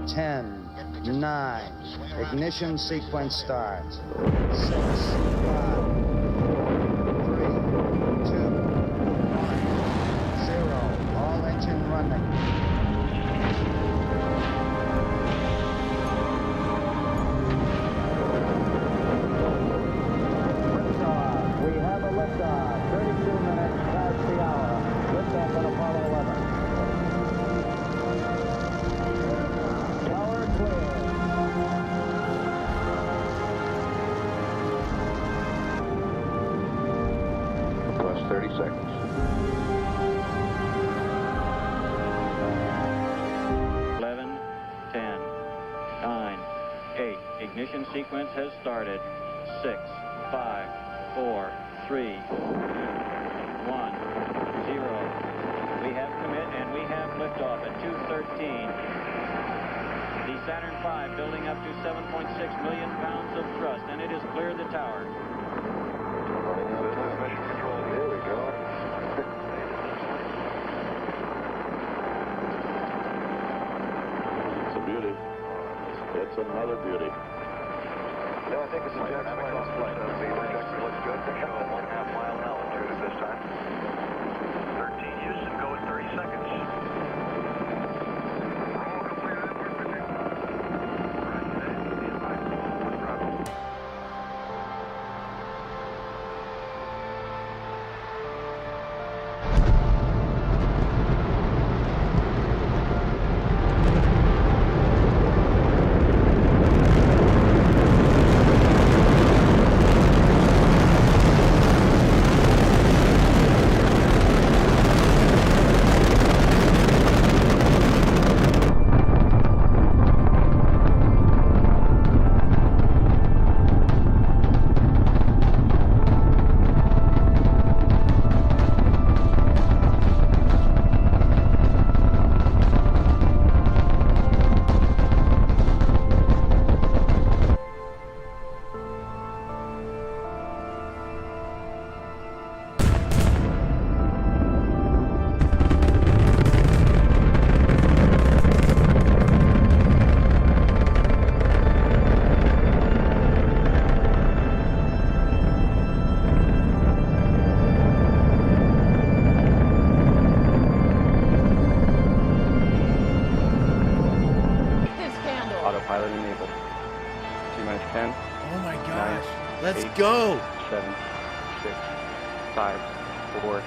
10, 9, ignition sequence starts. 6, 5, 4, 3, 2, 1, 0. All engine running. We have a liftoff, 32 minutes past the hour. Liftoff on Apollo 11. Tower clear. Plus 30 seconds. Ignition sequence has started. 6, 5, 4, 3, 2, 1, 0. We have commit and we have liftoff at 2:13. The Saturn V building up to 7.6 million pounds of thrust, and it has cleared the tower. Mission control. Here we go. It's a beauty. It's another beauty. Yeah, I think it's a jet flight. The trajectory looks good. They show a 1.5 mile altitude at this time. 13 Houston, go in 30 seconds. Roll completed at 150. Autopilot enabled. T-minus 10. Oh my gosh. 9, Let's 8, go. 7, 6, 5, 4.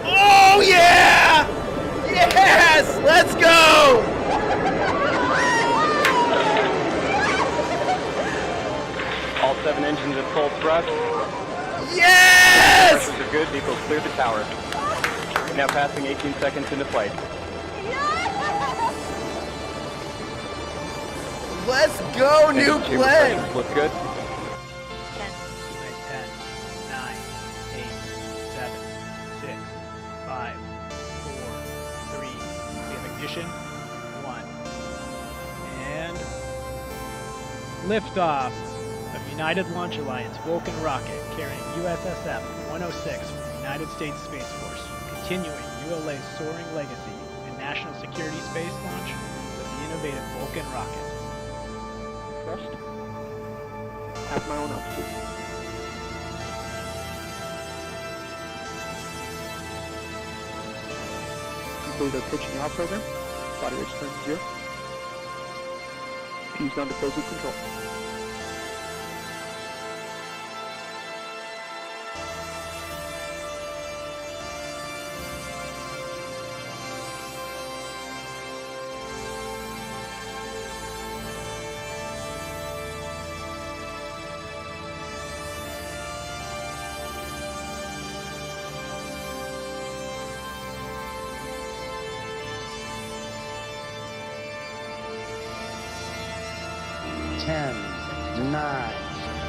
Oh yeah! Yes! Let's go! All 7 engines at full thrust. Yes! Pressures are good. Vehicles clear the tower. Now passing 18 seconds into flight. Let's go, new Engine chamber plane! pressures look good. 10, 9, 8, 7, 6, 5, 4, 3. We have ignition. 1. And liftoff of United Launch Alliance Vulcan rocket carrying USSF 106 from the United States Space Force, continuing ULA's soaring legacy in national security space launch with the innovative Vulcan rocket. Thrust. Half mile on altitude. Complete our pitch and yaw program. Body rates turn 0. Fuse down to closed loop control. Ten, 9,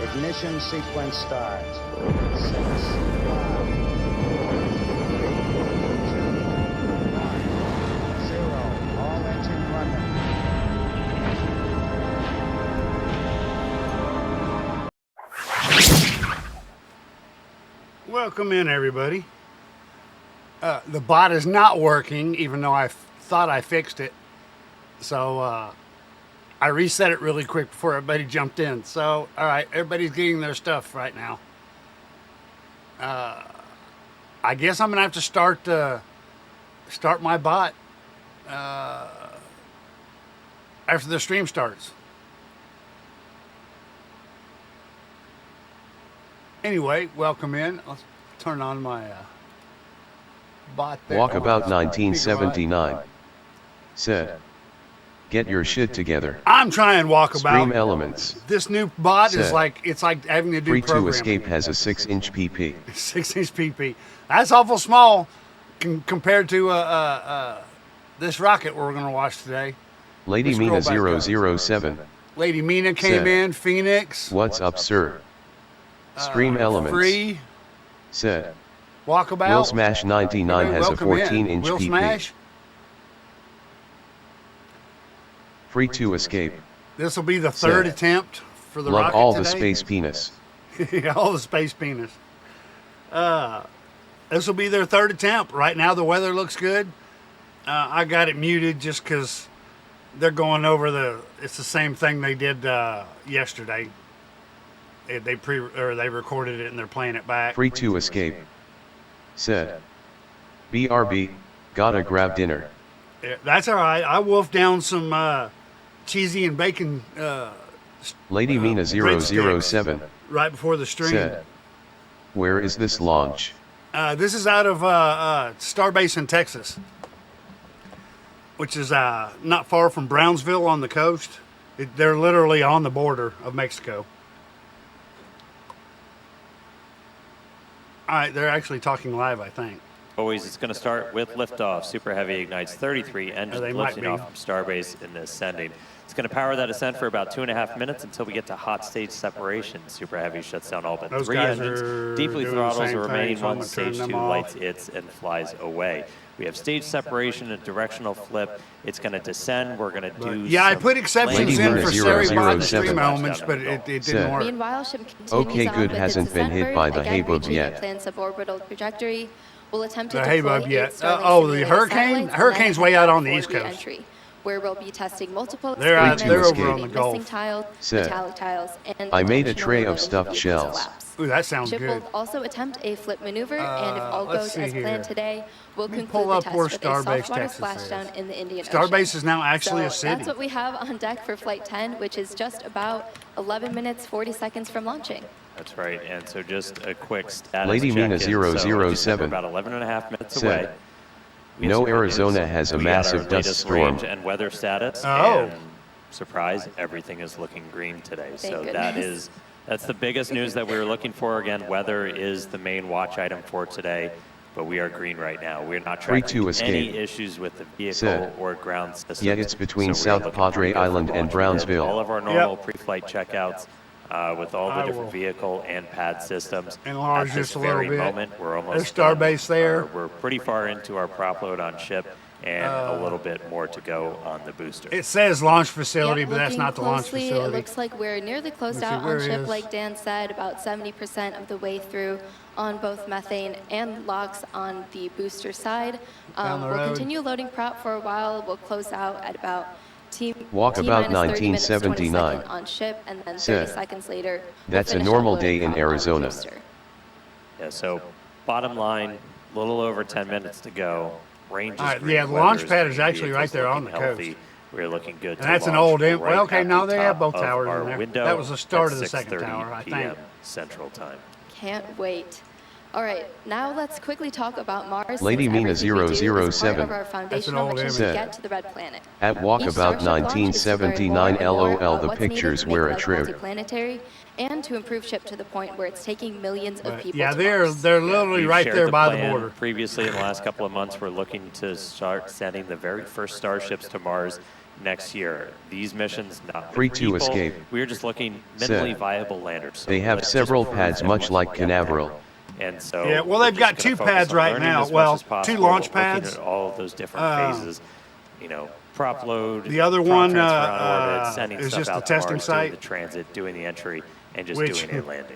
ignition sequence starts. 6, 5, 4, 3, 2, 1, 0. All engine running. Welcome in, everybody. The bot is not working, even though I thought I fixed it. So I reset it really quick before everybody jumped in. So, all right, everybody's getting their stuff right now. I guess I'm gonna have to start my bot after the stream starts. Anyway, welcome in. Let's turn on my bot there. Walkabout 1979 said, "Get your shit together." I'm trying Walkabout. Stream Elements. This new bot is said, like, it's like having to do Free to programming. Escape has a 6-inch PP. 6-inch PP. That's awful small compared to this rocket we're going to watch today. Lady Mina 007. Lady Mina came said, in. Phoenix. "What's up, sir?" Stream Elements. Free. Said, Walkabout. Will Smash 99 has a Welcome in. 14-inch Will PP. Smash. Free to Escape. This will be the third said, attempt for the Love rocket all today. the space penis. All the space penis. This will be their third attempt. Right now the weather looks good. I got it muted just because they're going over it's the same thing they did yesterday. They recorded it and they're playing it back. Free to Escape. Said, BRB, gotta grab dinner. Yeah, that's all right. I wolfed down some cheesy and bacon Lady Mina 007 right before the stream. said, where is this launch? This is out of Starbase in Texas, which is not far from Brownsville on the coast. They're literally on the border of Mexico. All right, they're actually talking live, I think. Always, it's going to start with liftoff. Super Heavy ignites 33 engines lifting off from Starbase and ascending. It's going to power that ascent for about 2.5 minutes until we get to hot stage separation. Super Heavy shuts down all but Those 3 guys engines, are deeply doing the throttles same the remaining thing, so I'm ones. gonna turn Stage 2 them off. lights its and flies away. We have stage separation and directional flip. It's going to descend. We're going to do yeah, I some put exceptions Lady in Mina for Sari Bot 007 stream elements, but it didn't work. Meanwhile, ship continues Okay, on good with hasn't its been ascent hit by burn, the again Habub reaching yet. the planned suborbital trajectory. We'll attempt to The deploy Habub yet. its Starlink Oh, the simulator hurricane? satellites Hurricane's and way then out on the for East Coast. re-entry, where we'll be testing multiple They're experiments, over on the including Gulf. missing tiles, Said, metallic tiles, and I made a additional tray of remote stuffed vehicle shells. collapse. Ooh, that sounds Ship good. will also attempt a flip maneuver, and if all let's goes see as planned here. today, we'll Let me conclude pull the up test where with a Starbase, saltwater Texas splashdown is. in the Indian Starbase Ocean. is now actually So a city. that's what we have on deck for Flight 10, which is just about 11 minutes, 40 seconds from launching. That's right, and so just a quick status Lady Mina check-in. So, just we're 007 about 11.5 minutes said, away. We no have some Arizona news. has a We got massive our dust latest storm. range and weather status. Oh. And surprise, everything is looking green today. So goodness. that's the biggest news that we were looking for. Again, weather is the main watch item for today, but we are green right now. We're not Free tracking to escape. any issues with the vehicle Said, or ground system. yet it's between So we are South looking Padre pretty good for Island and launch. We did Brownsville. all of our normal pre-flight checkouts with all the I different will vehicle and pad systems. enlarge At this just a little very bit. moment, we're There's almost done. Starbase there. We're pretty far into our prop load on ship, and a little bit more to go on the booster. It says launch facility, Yep, but that's looking not the launch closely, facility. It looks like we're nearly closed Let me see, out where on it ship, is. like Dan said, about 70% of the way through on both methane and LOX on the booster side. Down the We'll road. continue loading prop for a while. We'll close out at about Walkabout T-30 minutes, 20 1979 seconds on ship, and then 30 said, seconds later, that's a we'll finish normal unloading day in prop on the Arizona. booster. Yeah, so bottom line, a little over 10 minutes to go. Range is All right, green, yeah, the weather launch pad green, is actually right vehicle's there on looking the healthy. coast. We're looking good. And to that's an launch old right well, okay, at now the they have top both of towers our in there. window That was the start at of the second 6:30 tower, I PM think. Central Time. Can't wait. All right, now let's quickly talk about Mars. Lady since Mina everything we do is part 007 of our foundational old mission image. to Said, get to the red planet. at Each Walkabout Starship launch is to learn 1979 more and more LOL, about the what's needed pictures to make were a life trip. multiplanetary and to improve ship to the point where it's taking millions of people Yeah, to they're Mars. literally We've right shared there by the plan. border. Previously, in the last couple of months, we're looking to start sending the very first Starships to Mars next year. These missions, not Free with to people, escape. We're just looking Said, minimally viable landers. So they have let's just several prove pads that much we like can get there. Canaveral. And so Yeah, well, we're they've got just gonna two focus pads on right learning now. as much Well, as two possible, launch looking pads. at all of those different phases. You know, prop load. The other prop one, transfer on orbit, sending is stuff just out the to testing Mars, site. doing the transit, doing the entry, and just Which- doing a landing.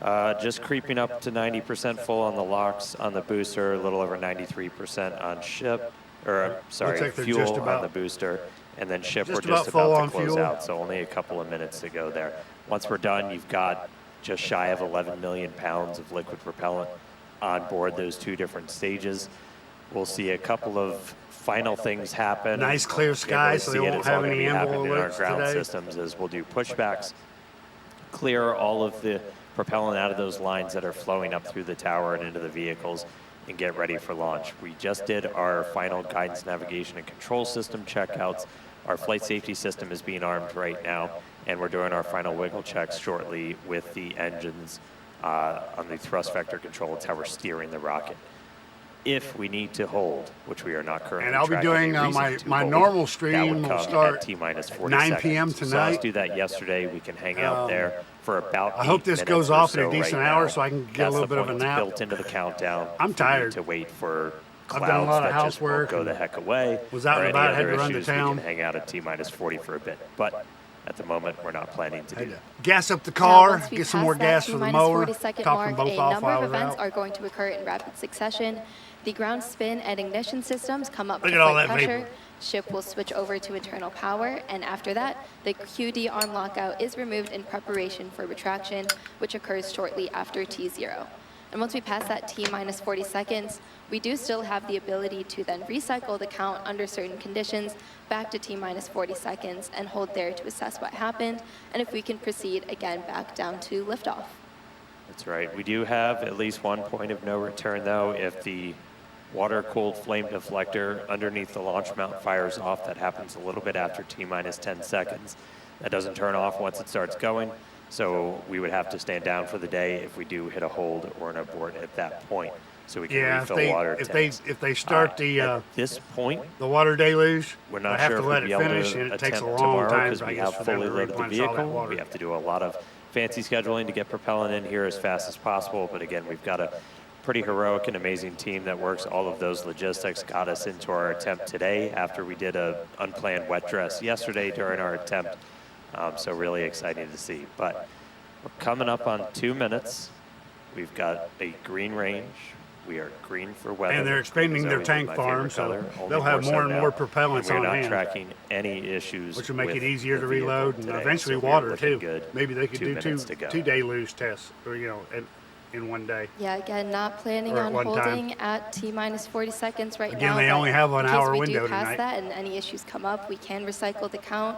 Just creeping up to 90% full on the locks on the booster, a little over 93% on ship, or sorry, like they're fuel just on about- the booster, and then ship we're just just about full about on to close fuel. out, so only a couple of minutes to go there. Once we're done, you've got just shy of 11 million pounds of liquid propellant on board those two different stages. We'll see a couple of final things happen. Nice clear sky, so they won't have any happening in our alerts ground today. systems as we'll do pushbacks, clear all of the propellant out of those lines that are flowing up through the tower and into the vehicles, and get ready for launch. We just did our final guidance, navigation, and control system checkouts. Our flight safety system is being armed right now, and we're doing our final wiggle checks shortly with the engines on the thrust vector control. It's how we're steering the rocket. If we need to hold, which we are not currently And I'll be tracking doing any reason to my hold, normal that stream would will come start at T-minus 40 9 seconds. p.m. Saw us tonight. do that yesterday. We can hang out there for about I hope 8 this minutes goes or off in a so decent right hour now. so I can get a That's little the bit of point. a nap. It's built into the countdown. I'm for you tired. to wait for I've clouds done a lot of that just won't housework go the and heck away. was out or and any about, had other to run to issues, town. We can hang out at T-minus 40 for a bit. But at the moment, we're not planning to do that. Gas up the Now, car, once we get some pass more that gas for the T-minus mower, 40-second top mark, them both a off number while of I was events out. are going to occur in rapid succession. The ground spin and ignition systems come up Look to at all flight that pressure. vapor. Ship will switch over to internal power, and after that, the QD arm lockout is removed in preparation for retraction, which occurs shortly after T0. And once we pass that T-minus 40 seconds, we do still have the ability to then recycle the count under certain conditions back to T-minus 40 seconds and hold there to assess what happened, and if we can proceed again back down to liftoff. That's right. We do have at least one point of no return, though, if the water-cooled flame deflector underneath the launch mount fires off. That happens a little bit after T-minus 10 seconds. That doesn't turn off once it starts going, so we would have to stand down for the day if we do hit a hold or an abort at that point, so we can Yeah, refill water if tanks. they start At this point, the water deluge, we're not I have sure to if let we'll be it able finish, to and it takes a attempt long tomorrow time. because I we guess, have for them fully to loaded the replenish all that vehicle. water. We have to do a lot of fancy scheduling to get propellant in here as fast as possible. But again, we've got a pretty heroic and amazing team that works all of those logistics, got us into our attempt today after we did a unplanned wet dress yesterday during our attempt. So really exciting to see. But we're coming up on 2 minutes. We've got a green range. We are green for weather. And they're expanding It's their always tank my farm, favorite so color, only they'll have so more and now. more propellants We're on not hand, tracking any issues, which will make with it easier the to vehicle reload and today, eventually so we are water looking too. good. Maybe they could 2 do minutes to go. 2 deluge tests, or in one day. Yeah, again, not planning Or at on one time. holding at T-minus 40 seconds right Again, now. they but only have an in case hour we window do pass tonight. that and any issues come up, we can recycle the count.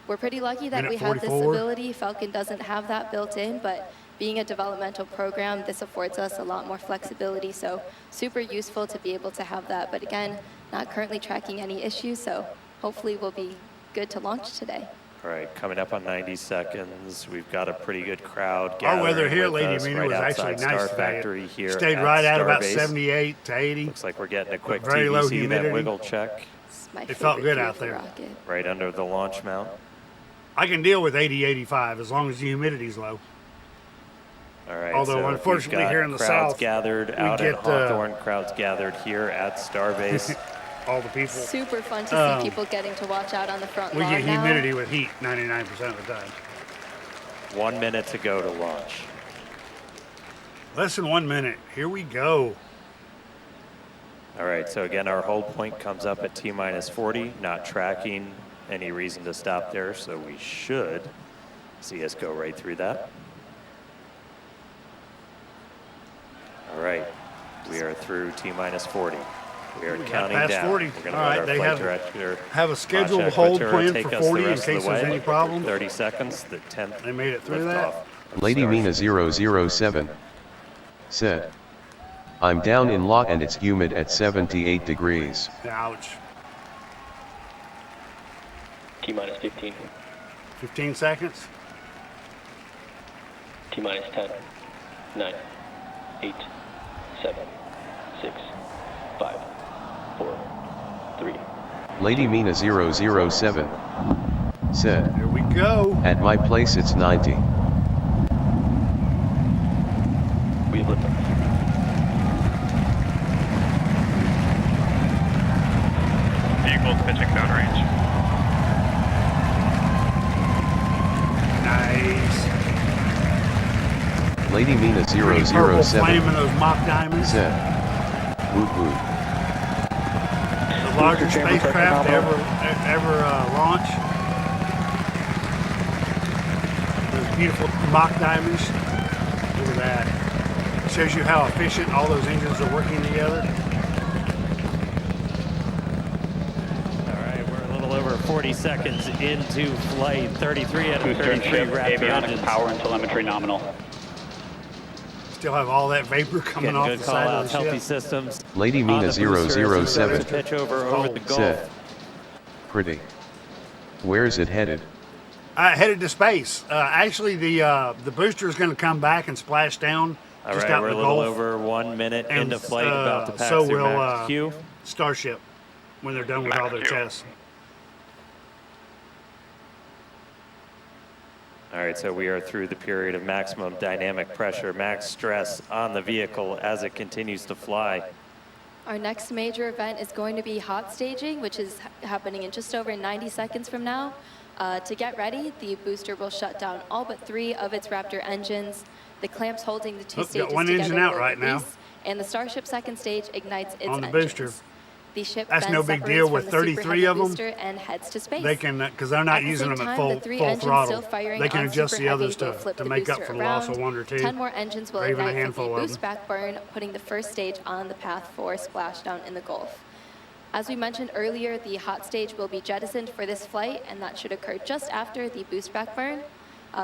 We're pretty lucky that Minute we have this 44. ability. Falcon doesn't have that built in, but being a developmental program, this affords us a lot more flexibility, so super useful to be able to have that. But again, not currently tracking any issues, so hopefully we'll be good to launch today. All right, coming up on 90 seconds. We've got a pretty good crowd Our gathering weather here, with Lady us Mina, right was actually outside nice Star today. Factory here Stayed at right at about Starbase. 78 to 80. Looks like we're getting a quick Very low TVC, that humidity. wiggle check It's my It felt favorite good out view of there. the rocket. right under the launch mount. I can deal with 80, 85 as long as the humidity's low. All right. Although, so unfortunately, we've got here in the crowds South, gathered we out at get, Hawthorne, crowds gathered here at Starbase. All the people. Super fun to see people getting to watch out on the front We lawn get now. humidity with heat 99% of the time. 1 minute to go to launch. Less than 1 minute. Here we go. All right, so again, our hold point comes up at T-minus 40, not tracking any reason to stop there, so we should see us go right through that. All right, we are through T-minus 40. We are We got counting past down. 40. We're going to All let right, our they flight have- director, have a scheduled Launch hold Equateur, plan take for us the 40 in rest of case the there's way. any problems. 30 seconds, the 10th They made it through liftoff that. of Lady Mina Starship. 007 said, I'm down in law and it's humid at 78 degrees. Ouch. T-minus 15. 15 seconds. T-minus 10. 9. 8. 7. 6. 5. 4. 3. Lady Mina 007 said, Here we go. at my place it's 90. We have liftoff. Vehicles pitching downrange. Nice. Lady Mina Green, purple 007 flame and those mock diamonds. said, "Woo woo." The largest spacecraft to ever launch. Those beautiful mock diamonds. Look at that. Shows you how efficient all those engines are working together. All right, we're a little over 40 seconds into flight. 33 out of Booster and 33 ship, Raptor avionics, engines. power and telemetry nominal. Still have all that vapor coming Getting off good the call side outs, of the healthy ship. systems. Lady on Mina the booster as he 007 starts to pitch over the Gulf. said, "Pretty. Where's it headed?" Headed to space. Actually, the booster is going to come back and splash down All just right, out we're in a the little Gulf. over 1 minute And, into flight, about to pass so through will Max Q. Starship when they're done with all their tests. All right, so we are through the period of maximum dynamic pressure, max stress on the vehicle as it continues to fly. Our next major event is going to be hot staging, which is happening in just over 90 seconds from now. To get ready, the booster will shut down all but 3 of its Raptor engines. The clamps holding the 2 stages got one together engine out will right now. release, and the Starship second stage ignites its On the engines. booster. The ship That's then no big separates deal from with the Super 33 Heavy of them. booster and heads to space. They can, because they're not At the using same them at time, the full 3 full engines throttle. still firing They can on adjust Super the Heavy others will to flip the make up booster for the loss of around. 1 or 2. 10 more engines will or even a ignite for handful the of boost them. back burn, putting the first stage on the path for splashdown in the Gulf. As we mentioned earlier, the hot stage will be jettisoned for this flight, and that should occur just after the boost back burn.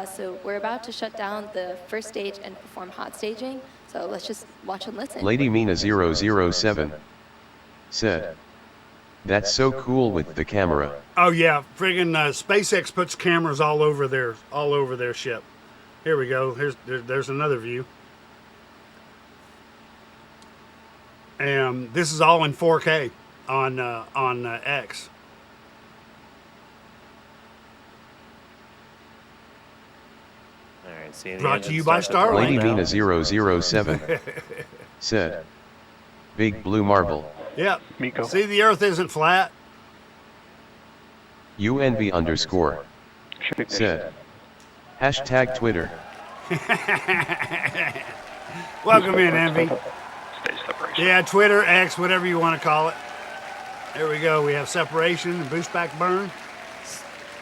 So we're about to shut down the first stage and perform hot staging. So let's just watch and listen. Lady Mina 007 said, "That's so cool with the camera." Oh yeah, friggin' SpaceX puts cameras all over their ship. Here we go. There's another view. And this is all in 4K on X. All right, seeing the Brought to engine you by start to throttle Lady down. Mina 007 said, "Big blue marble." Yep. Miko. See, the Earth isn't flat. UNV underscore said, hashtag Twitter. Welcome in, Envy. Stage separation. Yeah, Twitter, X, whatever you want to call it. There we go. We have separation, boost back burn.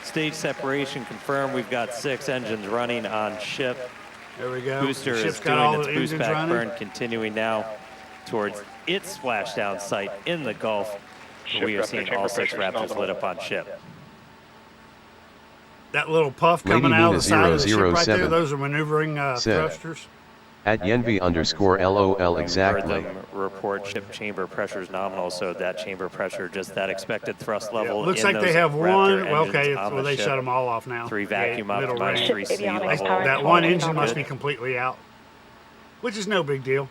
Stage separation confirmed. We've got 6 engines running on ship. There we go. Booster The is ship's got all doing the its boost engines back running. burn, continuing now towards its splashdown site in the Gulf. We are Ship seeing chamber all 6 pressure Raptors nominal. lit up on ship. That little puff Lady coming out of Mina the side of the ship right there, 007 those are maneuvering said, thrusters. At Yenvi underscore LOL Heard exactly. them report ship chamber pressure is nominal, so that chamber pressure, just that expected thrust level. Looks in like they those have Raptor one. Well, engines okay, on well, the they ship. shut them all off now. 3 vacuum Yeah, middle optimized, range. 3 sea level. That one engine must Good. be completely out, which is no big deal.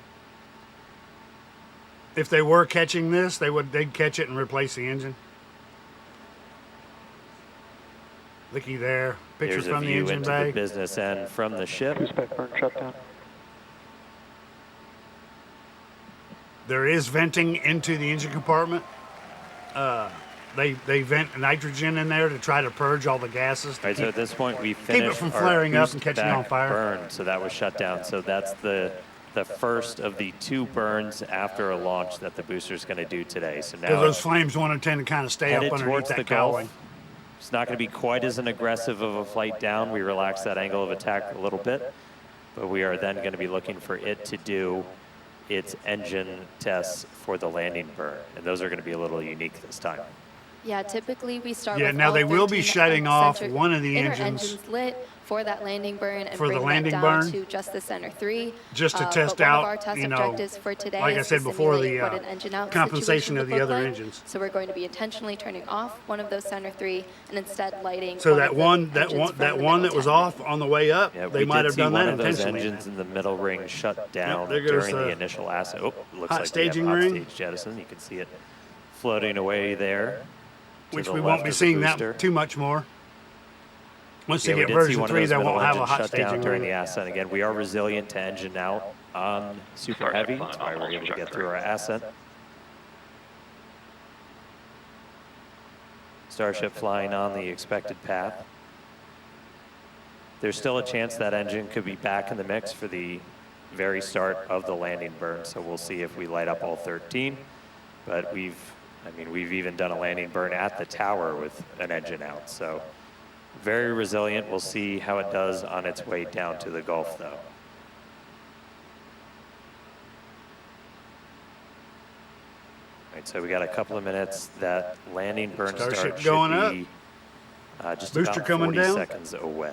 If they were catching this, they'd catch it and replace the engine. Looky there, pictures Here's a from the view engine into bay. the business end from the ship. Boost back burn shutdown. There is venting into the engine compartment. They vent nitrogen in there to try to purge all the gases. All right, so at this point we finished from our flaring up boost and catching back on fire. burn, so that was shut down. So that's the first of the 2 burns after a launch that the booster's going to do today. So now Because those it's flames want to tend to kind of stay up headed underneath towards the that Gulf. cowling. It's not going to be quite as an aggressive of a flight down. We relaxed that angle of attack a little bit, but we are then going to be looking for it to do its engine tests for the landing burn, and those are going to be a little unique this time. Yeah, typically we start Yeah, with now all they will be 13 shutting off center one of the inner engines lit for that landing burn and for the bring landing that down burn, to just the center 3. just to But test one out, of our test you know, objectives for today like I is said to before, simulate the what an engine out compensation situation of would the look other like. engines. So we're going to be intentionally turning off one of those center 3 and instead lighting So one that of the one, that engines one, from that the one middle that was 10. off on the way up, Yeah, they we might did have see done one that of those intentionally. engines in the middle ring shut down there goes during the the initial asset. Oh, looks hot like staging we have hot ring. stage jettison. You can see it floating away there, to Which the we left won't be of the seeing booster. that too much more. Once Yeah, they we get did see version one of 3, those they middle won't have a engines hot shut down staging during the ring. ascent. Again, we are resilient to engine out on Super Heavy. That's why we're able to get through our ascent. Starship flying on the expected path. there's still a chance that engine could be back in the mix for the very start of the landing burn. So we'll see if we light up all 13. But we've even done a landing burn at the tower with an engine out. So very resilient. We'll see how it does on its way down to the Gulf, though. Right, so we got a couple of minutes. That landing burn Starship start going should be just Booster about coming 40 down. seconds away.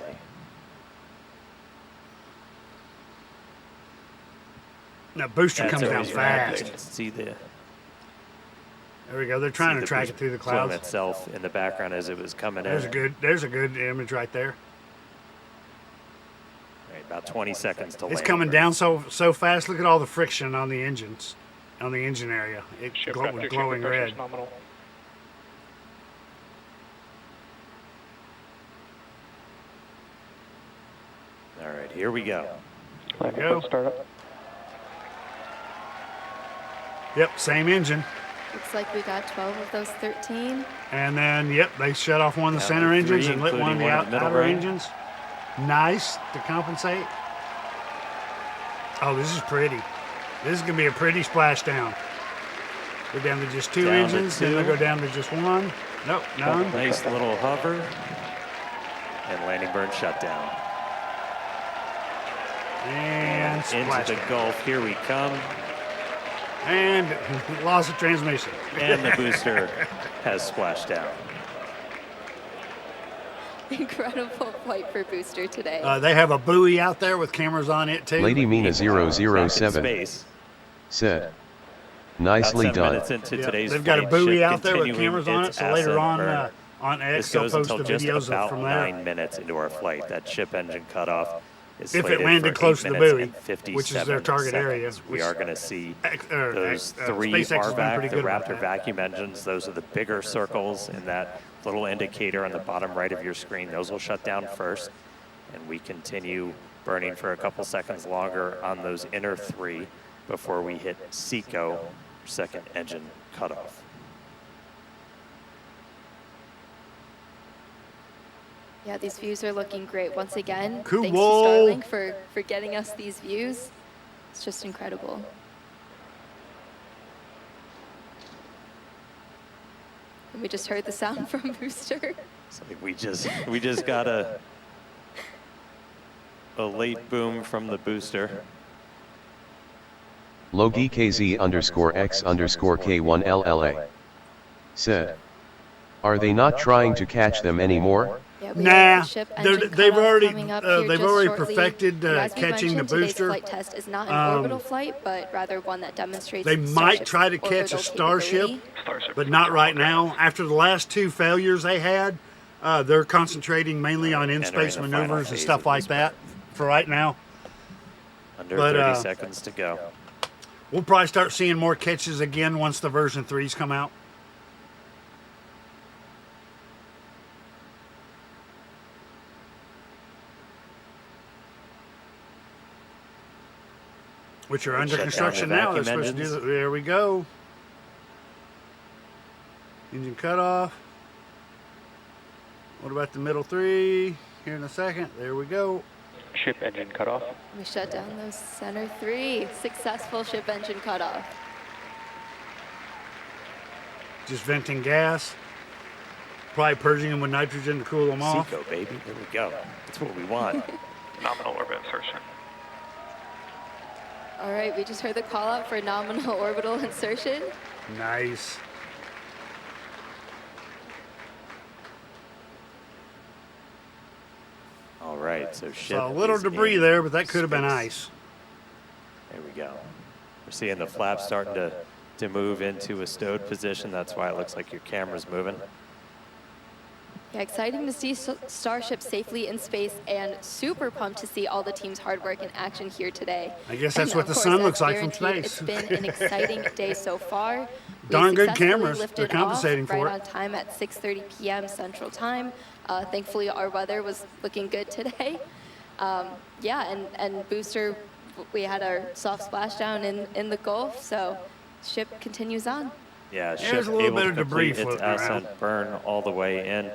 Now booster That's comes down always gonna happen. fast. You can see the There we go. They're trying to track it through the plume clouds. itself in the background as it was coming There's in. a good image right there. Right, about 20 seconds to It's land. coming down so fast. Look at all the friction on the engines, on the engine area. It's glowing red. Nominal. All right, here we go. There we go. Startup. Yep, same engine. Looks like we got 12 of those 13. And then, yep, they shut off one of the Down center to engines 3, and lit one of the including one in the middle outer range. engines. Nice to compensate. Oh, this is pretty. This is going to be a pretty splashdown. Go down to just two Down to engines, then they'll two. go down to just one. Nope, none. Nice little hover. And landing burn shut down. And Into the splashdown. Gulf. Here we come. And loss of transmission. And the booster has splashed down. Incredible flight for Booster today. They have a buoy out there with cameras on it too. Lady Mina Back in 007 space. said, About nicely 7 done. minutes into Yeah, today's they've got a flight, buoy ship out there with continuing cameras on it. its So later ascent burn. on X, This they'll goes post the until just videos about from there. 9 minutes into our flight. That ship engine cutoff is If it slated landed for close 8 to the minutes buoy, and 57 which is their target area, seconds. We which- are going to see or, those uh, 3 SpaceX has been RVAC, pretty the good about Raptor that. vacuum engines. Those are the bigger circles in that little indicator on the bottom right of your screen. Those will shut down first, and we continue burning for a couple seconds longer on those inner 3 before we hit SECO, second engine cutoff. Yeah, these views are looking great. Once again, Cool. thanks to Starlink for getting us these views. It's just incredible. And we just heard the sound from Booster. It's like we just got a late boom from the booster. Logi KZ_X_K1LLA said, are they not trying to catch them anymore? Yeah, we Nah, have the ship engine they've cutoff already coming up here they've just already shortly. perfected As we catching the mentioned, today's booster. flight test is not an orbital flight, but rather one that demonstrates They might Starship's try to catch a orbital Starship, capability. but not right now. After the last 2 failures they had, they're concentrating mainly on in-space Entering the final maneuvers and phase stuff of like this that for right now. Under But, 30 seconds to go. We'll probably start seeing more catches again once the version 3s come out. Which are under Shut down construction the now. They're vacuum supposed to do engines. there we go. Engine cutoff. What about the middle 3? Here in a second. There we go. Ship engine cutoff. We shut down those center 3. Successful ship engine cutoff. Just venting gas. Probably purging them with nitrogen to cool them off. SECO, baby. There we go. That's what we want. Nominal orbit insertion. All right, we just heard the call out for nominal orbital insertion. Nice. All right, so ship So a little is debris in there, but that could have been space. ice. There we go. We're seeing the flaps starting to move into a stowed position. That's why it looks like your camera's moving. Yeah, exciting to see Starship safely in space, and super pumped to see all the team's hard work in action here today. I guess that's And what of the course, sun as looks like from guaranteed, space. It's been an exciting day so far. We Darn good successfully cameras. lifted They're compensating off for right it. on time at 6:30 p.m. Central Time. Thankfully, our weather was looking good today. Yeah, and Booster, we had our soft splashdown in the Gulf, so ship continues on. Yeah, There's ship a little able bit to of debris complete its floating around. ascent burn all the way in.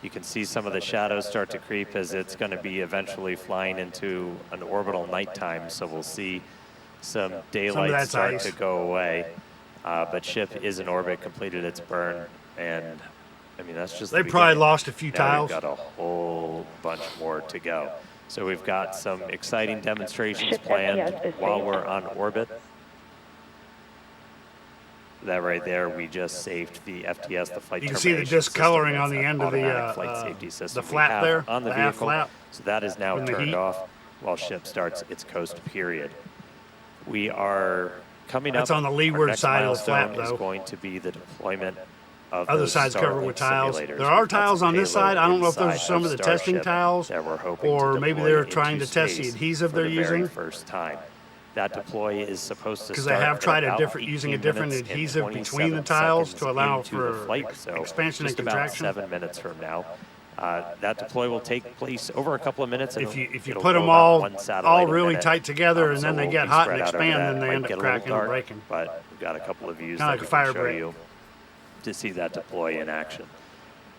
You can see some of the shadows start to creep as it's going to be eventually flying into an orbital nighttime, so we'll see some daylight start to go away. But ship is in orbit, completed its burn, and I mean, that's just They probably lost a few now tiles. We've got a whole bunch more to go. So we've got some exciting demonstrations planned while we're on orbit. That right there, we just saved the FTS, the flight termination system. You can see the discoloring on the end of automatic flight safety system the flap there, on the the half vehicle. flap. So that is now In the turned heat. off while ship starts its coast period. We are coming That's up. on the our leeward next side of the flap, milestone is though. going to be the deployment of Other those side's covered Starlink with tiles. simulators. There are We've got tiles some on this payload side. I don't know if those are inside some of the testing Starship tiles, that we're hoping or to maybe deploy they're trying to into test the space adhesive for they're the very using. first time. That deploy is supposed to Because start they have tried using a 18 different minutes and adhesive between 27 the tiles to seconds allow into for the flight, so expansion just and about contraction. 7 minutes from now. That deploy will take place over a couple of minutes. If you it'll put go them about all a really minute. tight together, and So then they we'll get be hot and spread out over expand, that. then they Might end get up a little cracking or dark, breaking. But we've got a couple of views Kinda that like we a can fire show break. you to see that deploy in action.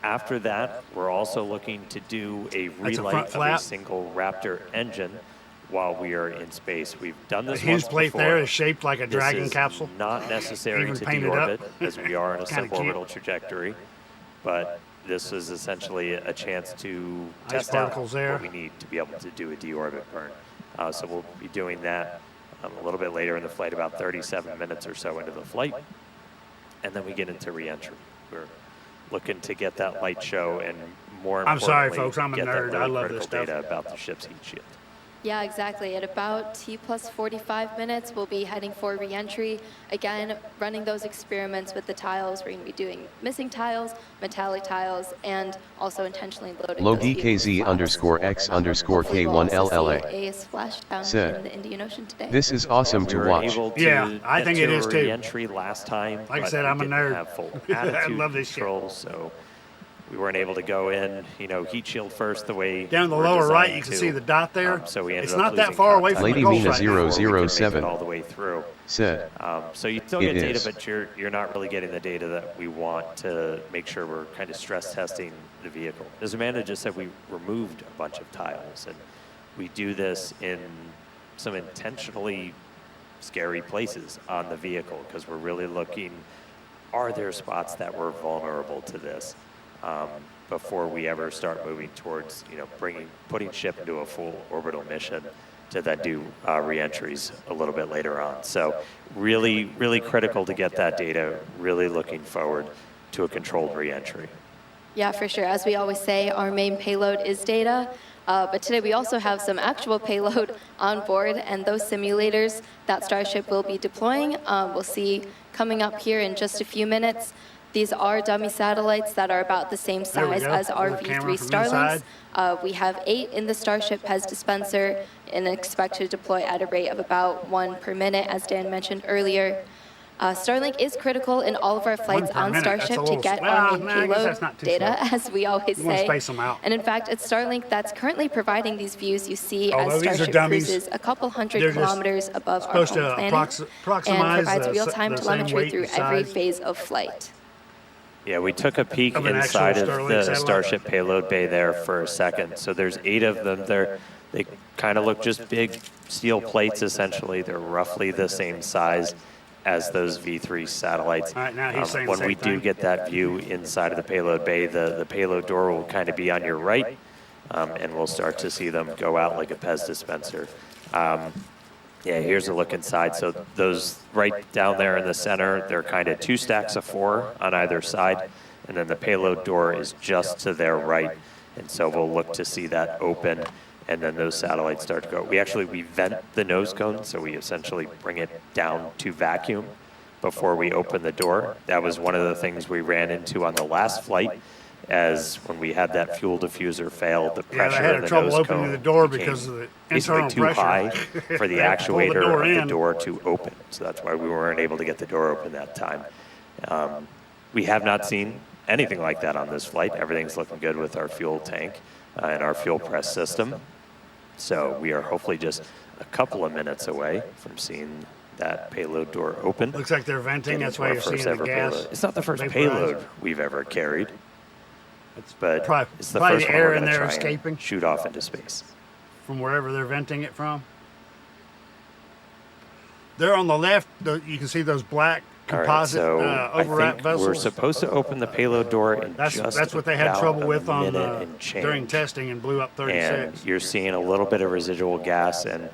After that, we're also looking to do a That's a relight front of a flap. single Raptor engine while we are in space. We've done The this hinge once plate before. there is shaped like a Dragon This is capsule. not necessary Even to painted up. deorbit, as we are in a Kinda cute. suborbital trajectory, but this is essentially a chance to Ice test out particles there. what we need to be able to do a deorbit burn. So we'll be doing that a little bit later in the flight, about 37 minutes or so into the flight, and then we get into re-entry. We're looking to get that light show and more I'm sorry, importantly, folks, I'm a get that nerd. really I love this critical stuff. data about the ship's heat shield. Yeah, exactly. At about T plus 45 minutes, we'll be heading for re-entry. Again, running those experiments with the tiles. We're going to be doing missing tiles, metallic tiles, and also intentionally loading those vehicles with flaps. Hopefully we'll also LOGKZ_X_K1LLA see a splashdown said, in the Indian Ocean today. "This is awesome We to were watch." able to Yeah, I get think to it is a too. re-entry last time, Like I but said, we I'm a didn't nerd. have full I attitude love this shit. control, so we weren't able to go in, heat shield first the way Down the we're lower right, designed you can to. see the dot there. So we ended It's up not that losing far away from contact Lady the Gulf Mina right now. before we could make it 007 all the way through. said, So you still It get data, is. but you're not really getting the data that we want to make sure we're kind of stress testing the vehicle. As Amanda just said, we removed a bunch of tiles, and we do this in some intentionally scary places on the vehicle because we're really looking, are there spots that were vulnerable to this before we ever start moving towards, putting ship into a full orbital mission to then do re-entries a little bit later on. So really, really critical to get that data, really looking forward to a controlled re-entry. Yeah, for sure. As we always say, our main payload is data. But today we also have some actual payload on board, and those simulators that Starship will be deploying, we'll see coming up here in just a few minutes. These are dummy satellites that are about the same There we size go. as our Little camera V3 from Starlinks. inside. We have 8 in the Starship PEZ dispenser and expect to deploy at a rate of about 1 per minute, as Dan mentioned earlier. Starlink is critical in all of our flights per on minute, that's a Starship to little get slow. our main Nah, I guess payload that's not too data, slow. as we always You wanna say. space them out. And in fact, it's Starlink that's currently providing these views you see Although as these are Starship dummies, cruises a couple hundred they're just kilometers above our supposed home to planet approximize and provides the real-time the same telemetry weight through and every size. phase of flight. Yeah, we took a peek Of an actual inside of Starlink the satellite? Starship payload bay there for a second. So there's 8 of them. They kind of look just big steel plates, essentially. They're roughly the same size as those V3 satellites. All right, now he's saying the When same we do thing. get that view inside of the payload bay, the payload door will kind of be on your right, and we'll start to see them go out like a PEZ dispenser. Yeah, here's a look inside. So those right down there in the center, they're kind of 2 stacks of 4 on either side, and then the payload door is just to their right. And so we'll look to see that open, and then those satellites start to go. We vent the nose cone, so we essentially bring it down to vacuum before we open the door. That was one of the things we ran into on the last flight, as when we had that fuel diffuser fail, the Yeah, pressure they had in the trouble nose opening cone the door became because of the basically internal too pressure. high for the They had to pull the actuator door of the in. door to open. So that's why we weren't able to get the door open that time. We have not seen anything like that on this flight. Everything's looking good with our fuel tank and our fuel press system. So we are hopefully just a couple of minutes away from seeing that payload door open. Looks like they're venting. Getting That's to why our you're first seeing ever the gas. payload. It's not the first vaporize. payload we've ever carried. but probably- it's the probably first the one air we're in going to there try escaping. and shoot off into space. From wherever they're venting it from. There on the left, you can see those black composite All right, so overwrap I think vessels. we're supposed to open the payload door in That's what they had about trouble a with on minute and during change. testing and blew up 36. And you're seeing a little bit of residual gas. And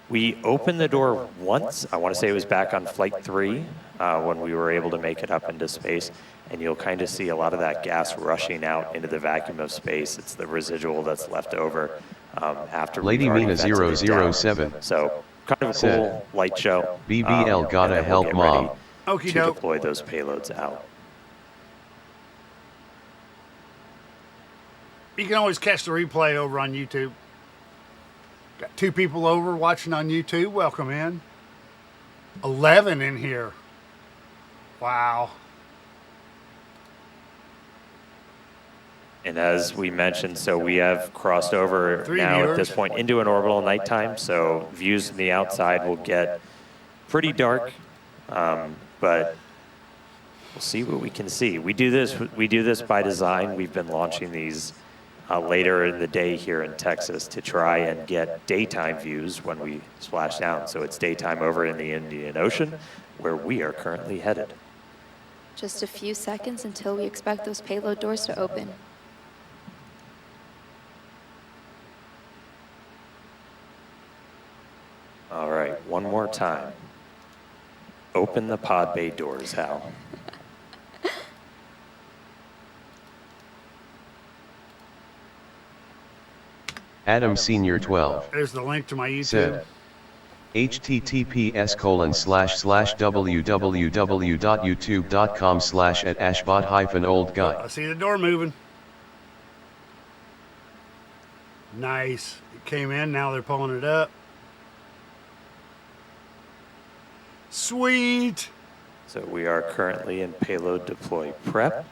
we opened the door once. I want to say it was back on flight 3 when we were able to make it up into space. And you'll kind of see a lot of that gas rushing out into the vacuum of space. It's the residual that's left over after Lady we've already Mina vented it down. 007 So kind of a said, cool light show. BBL and gotta then we'll help get mom. ready Okie to doke. deploy those payloads out. You can always catch the replay over on YouTube. Got 2 people over watching on YouTube. Welcome in. 11 in here. Wow. And as we mentioned, so we have crossed over 3 now viewers. at this point into an orbital nighttime. So views from the outside will get pretty dark, but we'll see what we can see. We do this by design. We've been launching these later in the day here in Texas to try and get daytime views when we splash down. So it's daytime over in the Indian Ocean, where we are currently headed. Just a few seconds until we expect those payload doors to open. All right, one more time. Open the pod bay doors, Hal. Adam Senior 12 There's the link to my YouTube. said, https://www.youtube.com/@ashbot-old guy. I see the door moving. Nice. It came in, now they're pulling it up. Sweet. So we are currently in payload deploy prep.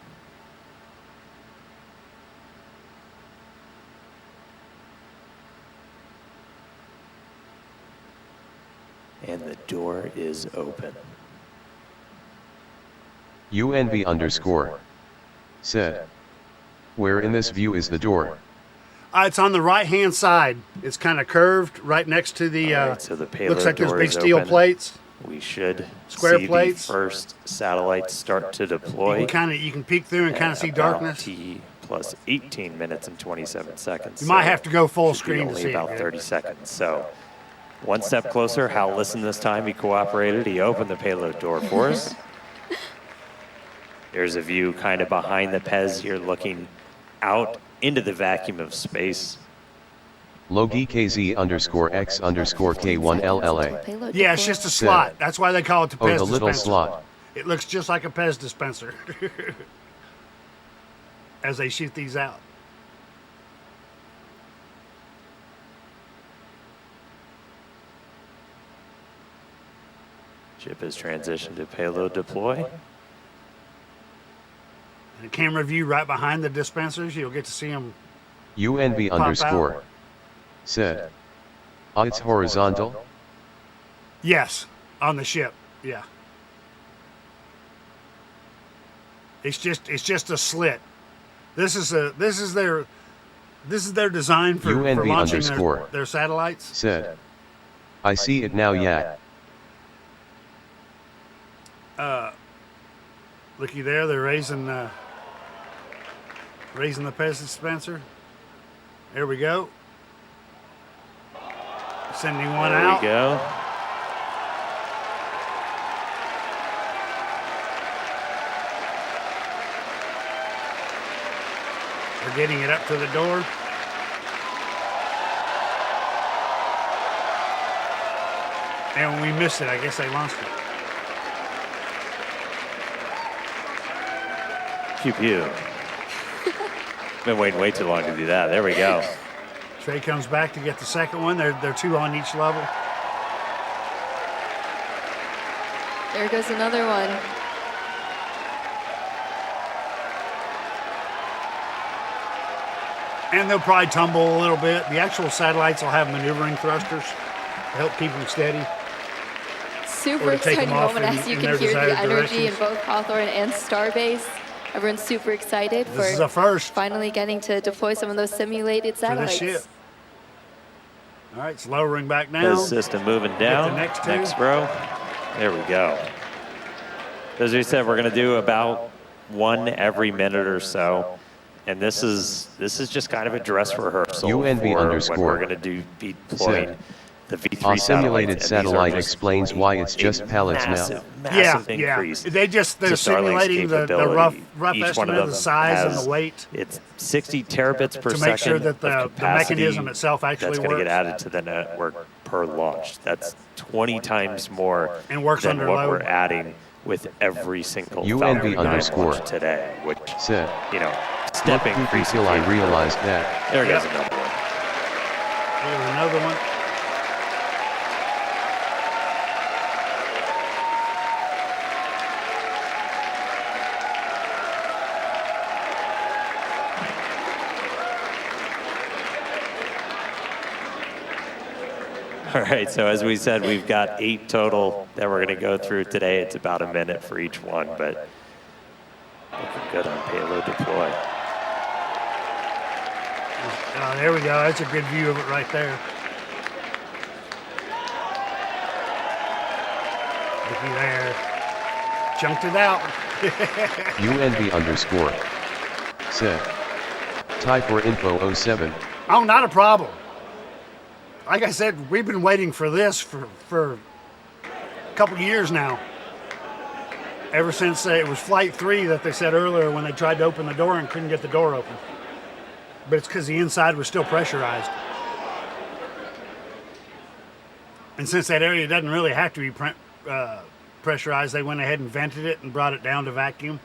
And the door is open. UNV_ said, where in this view is the door? It's on the right-hand side. It's kind of curved right next to the, All right, so the payload looks like there's door big is steel open. plates. We should Square see plates. the first satellite start to deploy. You can peek through and kind of see about darkness. T plus 18 minutes and 27 seconds. You might So have to go full should be screen to only see it, about yeah. 30 seconds. So one step closer. Hal listened this time. He cooperated. He opened the payload door for us. There's a view kind of behind the Pez here looking out into the vacuum of space. Logi KZ_X_K1LLA. Yeah, it's just a slot. That's why they call it the Pez Oh, the little dispenser. slot. It looks just like a Pez dispenser as they shoot these out. Ship has transitioned to payload deploy. And a camera view right behind the dispensers. You'll get to see them. UNV_ said, it's horizontal? Yes, on the ship. Yeah. It's just a slit. This is their design for launching their satellites. Said, I see it now, yeah. Looky there, they're raising the Pez dispenser. There we go. Sending one out. There we go. We're getting it up to the door. And when we missed it, I guess they launched it. Pew pew. Been waiting way too long to do that. There we go. Trey comes back to get the second one. They're 2 on each level. There goes another one. And they'll probably tumble a little bit. The actual satellites will have maneuvering thrusters to help keep them steady. Super Or to take exciting them off moment in- as you in can their hear the desired energy directions. in both Hawthorne and Starbase. Everyone's super excited This is a first finally getting to deploy some of those simulated for satellites. this ship. All right, it's lowering back The down. system moving down. the next two. Next row. There we go. As we said, we're going to do about one every minute or so. And this is just kind of a dress rehearsal UNV for underscore when we're going to be deploying the V3 A simulated satellites. satellite explains why it's just pallets massive, now. massive Yeah. increase. They're to Starlink's simulating the capability. rough Each one estimate of of the them size and has- the weight It's 60 terabits per to second make sure that of the capacity mechanism itself actually that's going to works. get added to the network per launch. That's 20 times more And works than under what load. we're adding with every single UNV Falcon 9 underscore launch today, which, Said, you know, step look increase. until I realized that. There goes Yep. another one. Here's another one. All right, so as we said, we've got 8 total that we're going to go through today. It's about a minute for each one, but looking good on payload deploy. There we go. That's a good view of it right there. Looky there. Chunked it out. UNV underscore. Said. Type or info 07. Oh, not a problem. Like I said, we've been waiting for this for a couple of years now. Ever since it was Flight 3 that they said earlier when they tried to open the door and couldn't get the door open. But it's because the inside was still pressurized. And since that area doesn't really have to be pressurized, they went ahead and vented it and brought it down to vacuum.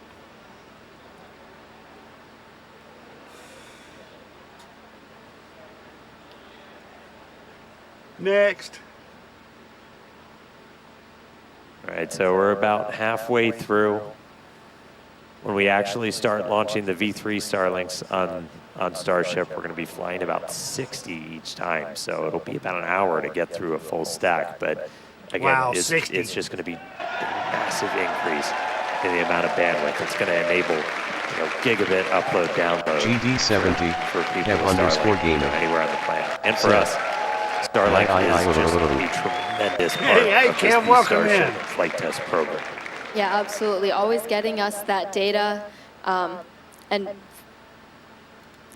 Next. All right, so we're about halfway through. When we actually start launching the V3 Starlinks on Starship, we're going to be flying about 60 each time. So it'll be about an hour to get through a full stack. But again, Wow, it's 60. just going to be a massive increase in the amount of bandwidth. It's going to enable, gigabit upload, download GD70. for people Kev with underscore Starlink gamer. anywhere on the planet. And for Said. us, Starlink is just a tremendous part Hey, of Kev, this welcome Starship in. flight test program. Yeah, absolutely. Always getting us that data, and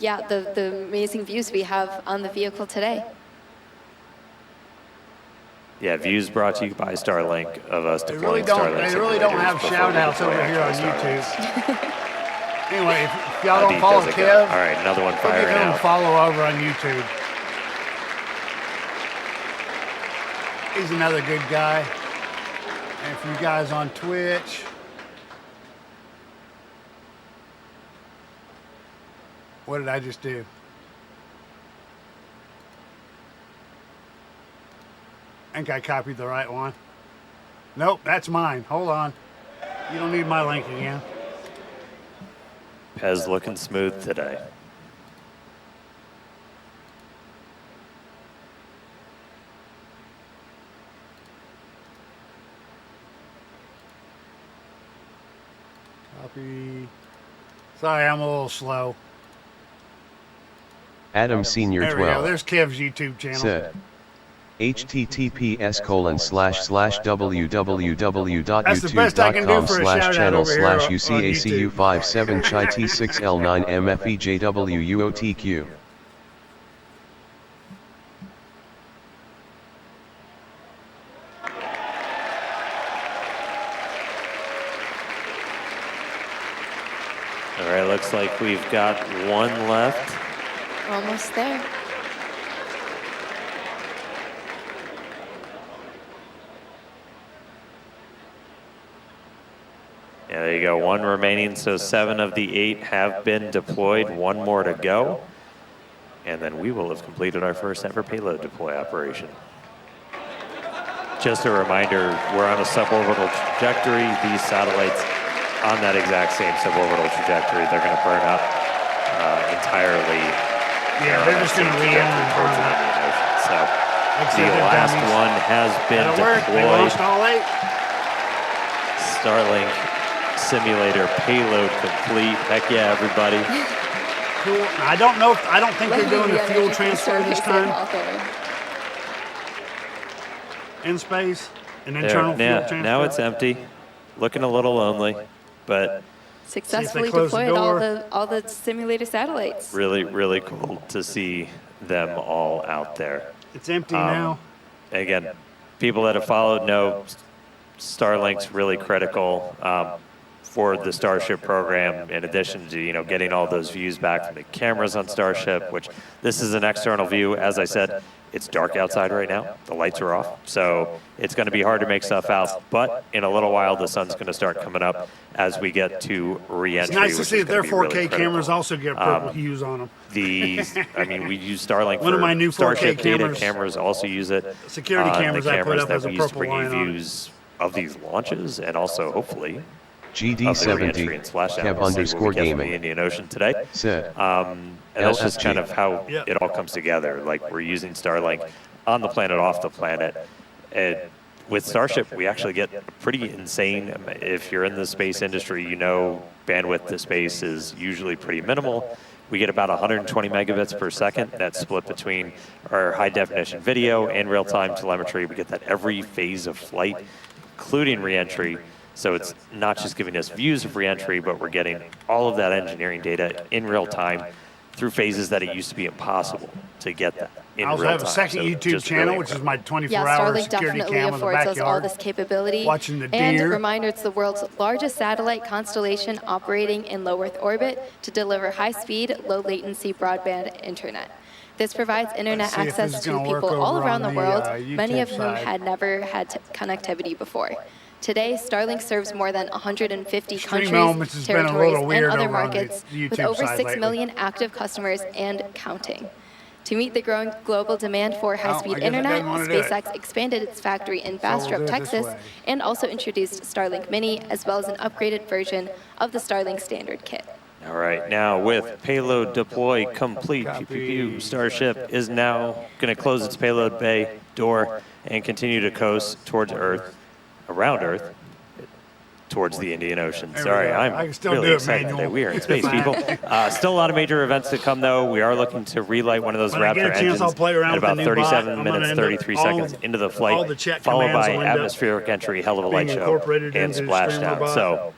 yeah, the amazing views we have on the vehicle today. Yeah, views brought to you by Starlink of us They really deploying don't. Starlink They really don't have simulators before shout we outs deploy over here on actual YouTube. Starlinks. Anyway, if y'all How don't deep follow does it go? Kev, All right, another one go firing give him a out. follow over on YouTube. He's another good guy. And for you guys on Twitch, what did I just do? I think I copied the right one. Nope, that's mine. Hold on. You don't need my link again. Pez looking smooth today. Copy. Sorry, I'm a little slow. Adam Senior There we go. 12. There's Kev's YouTube channel. Said. https://www.youtube.com/channel/chai-t6l9mfejwotq. All right, looks like we've got one left. Almost there. Yeah, there you go, one remaining. So 7 of the 8 have been deployed, 1 more to go. And then we will have completed our first ever payload deploy operation. Just a reminder, we're on a suborbital trajectory. These satellites on that exact same suborbital trajectory, they're going to burn up entirely. Yeah, they're just going to re-enter and burn up. So Except the they're last dummies. one has been That'll work. They deployed. lost all 8. Starlink simulator payload complete. Heck yeah, everybody. Cool. I don't think they're doing the fuel transfer this time in space. An internal fuel transfer. Now it's empty. Looking a little lonely, but successfully deployed all the simulator satellites. Really, really cool to see them all out there. It's empty now. Again, people that have followed know Starlink's really critical for the Starship program, in addition to getting all those views back from the cameras on Starship, which this is an external view. As I said, it's dark outside right now. The lights are off, so it's going to be hard to make stuff out. But in a little while, the sun's going to start coming up as we get to re-entry. It's nice to see that their 4K really cameras also get purple hues on them. We use Starlink One of my new 4K Starship data. cameras. Cameras also use it. Security cameras I put up as a purple bring line you on. views of these launches, and also hopefully GD70 Kev_gaming the Indian Ocean today. said. And that's just kind of how Yep. it all comes together. Like, we're using Starlink on the planet, off the planet. And with Starship, we actually get pretty insane. If you're in the space industry, bandwidth to space is usually pretty minimal. We get about 120 megabits per second. That's split between our high definition video and real-time telemetry. We get that every phase of flight, including reentry. So it's not just giving us views of reentry, but we're getting all of that engineering data in real time through phases that it used to be impossible to get that in I also real have a time. second So YouTube just channel, really which is my 24-hour Starlink security definitely cam in the affords us all backyard. this capability. Watching the And deer. reminder, it's the world's largest satellite constellation operating in low Earth orbit to deliver high-speed, low-latency broadband internet. This provides internet see if this access is to gonna work people all over around the on the, world, many YouTube of whom side. had never had connectivity before. Today, Starlink serves more than 150 Stream countries, elements has been a territories, little and weird other over on the markets, with YouTube over side 6 lately. million active customers and counting. To meet the growing global demand for I high-speed guess it internet, doesn't wanna do it. SpaceX expanded its factory in we'll Bastrop, do it this Texas, way. and also introduced Starlink Mini, as well as an upgraded version of the Starlink Standard kit. All right, now with payload deploy complete, Starship is now going to close its payload bay door and continue to coast towards Earth, around Earth, towards the Indian Ocean. There we Sorry, go. I I'm can still really do it excited manual. today. We are in space, people. Still a lot of major events to come, though. We are looking to relight one of those When I get a Raptor chance, engines I'll play around at with the about new 37 bot. I'm gonna minutes, end up 33 all- seconds into the all flight, the check followed commands by will end up atmospheric entry, hell of a light being show, incorporated and into the splashdown. streamer So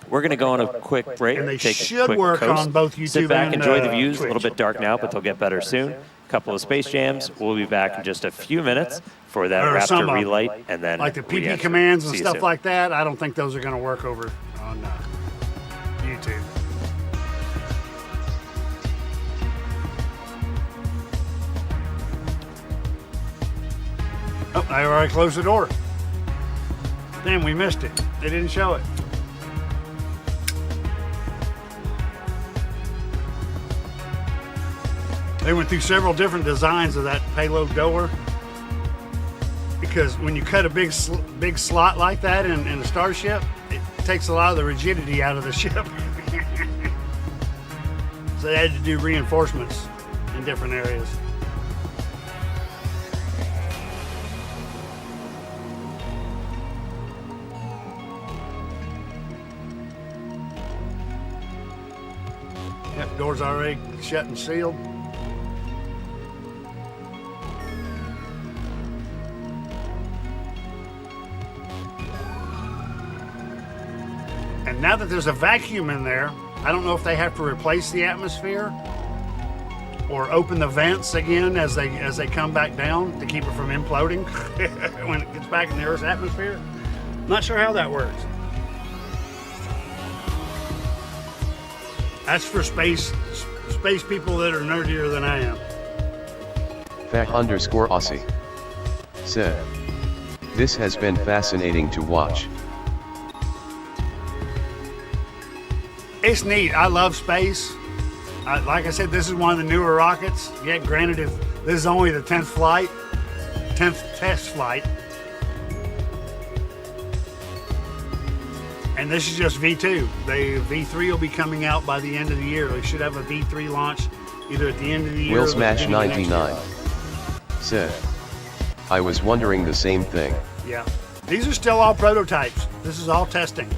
we're going to go on a quick break. And they take a should quick work coast, on both YouTube sit back, and, enjoy the views. A Twitch. little bit dark now, but they'll get better soon. A couple of space jams. We'll be back in just a few minutes for that Or some Raptor of them. relight, and then Like the PP re-entry. commands and See you stuff soon. like that, I don't think those are going to work over on YouTube. Oh, I already closed the door. Damn, we missed it. They didn't show it. They went through several different designs of that payload door. Because when you cut a big slot like that in a Starship, it takes a lot of the rigidity out of the ship. So they had to do reinforcements in different areas. Yep, door's already shut and sealed. And now that there's a vacuum in there, I don't know if they have to replace the atmosphere or open the vents again as they come back down to keep it from imploding when it gets back in the Earth's atmosphere. Not sure how that works. That's for space people that are nerdier than I am. Fat_Aussie said, "This has been fascinating to watch. It's neat. I love space. Like I said, this is one of the newer rockets. Yet, granted, this is only the 10th test flight. And this is just V2. The V3 will be coming out by the end of the year. They should have a V3 launch either at the end of the year Will or the Smash beginning of next 99 said, I was wondering the same thing. year. Yeah. These are still all prototypes. This is all testing.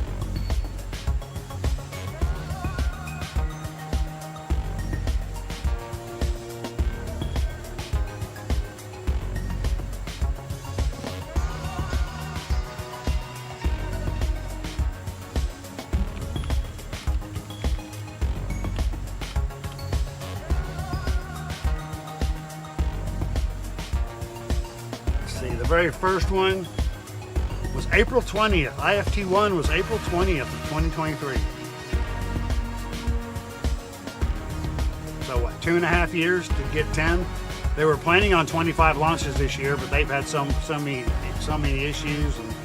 The very first one was April 20th. IFT-10 was April 20th of 2023. So what, 2.5 years to get 10? They were planning on 25 launches this year, but they've had so many issues, and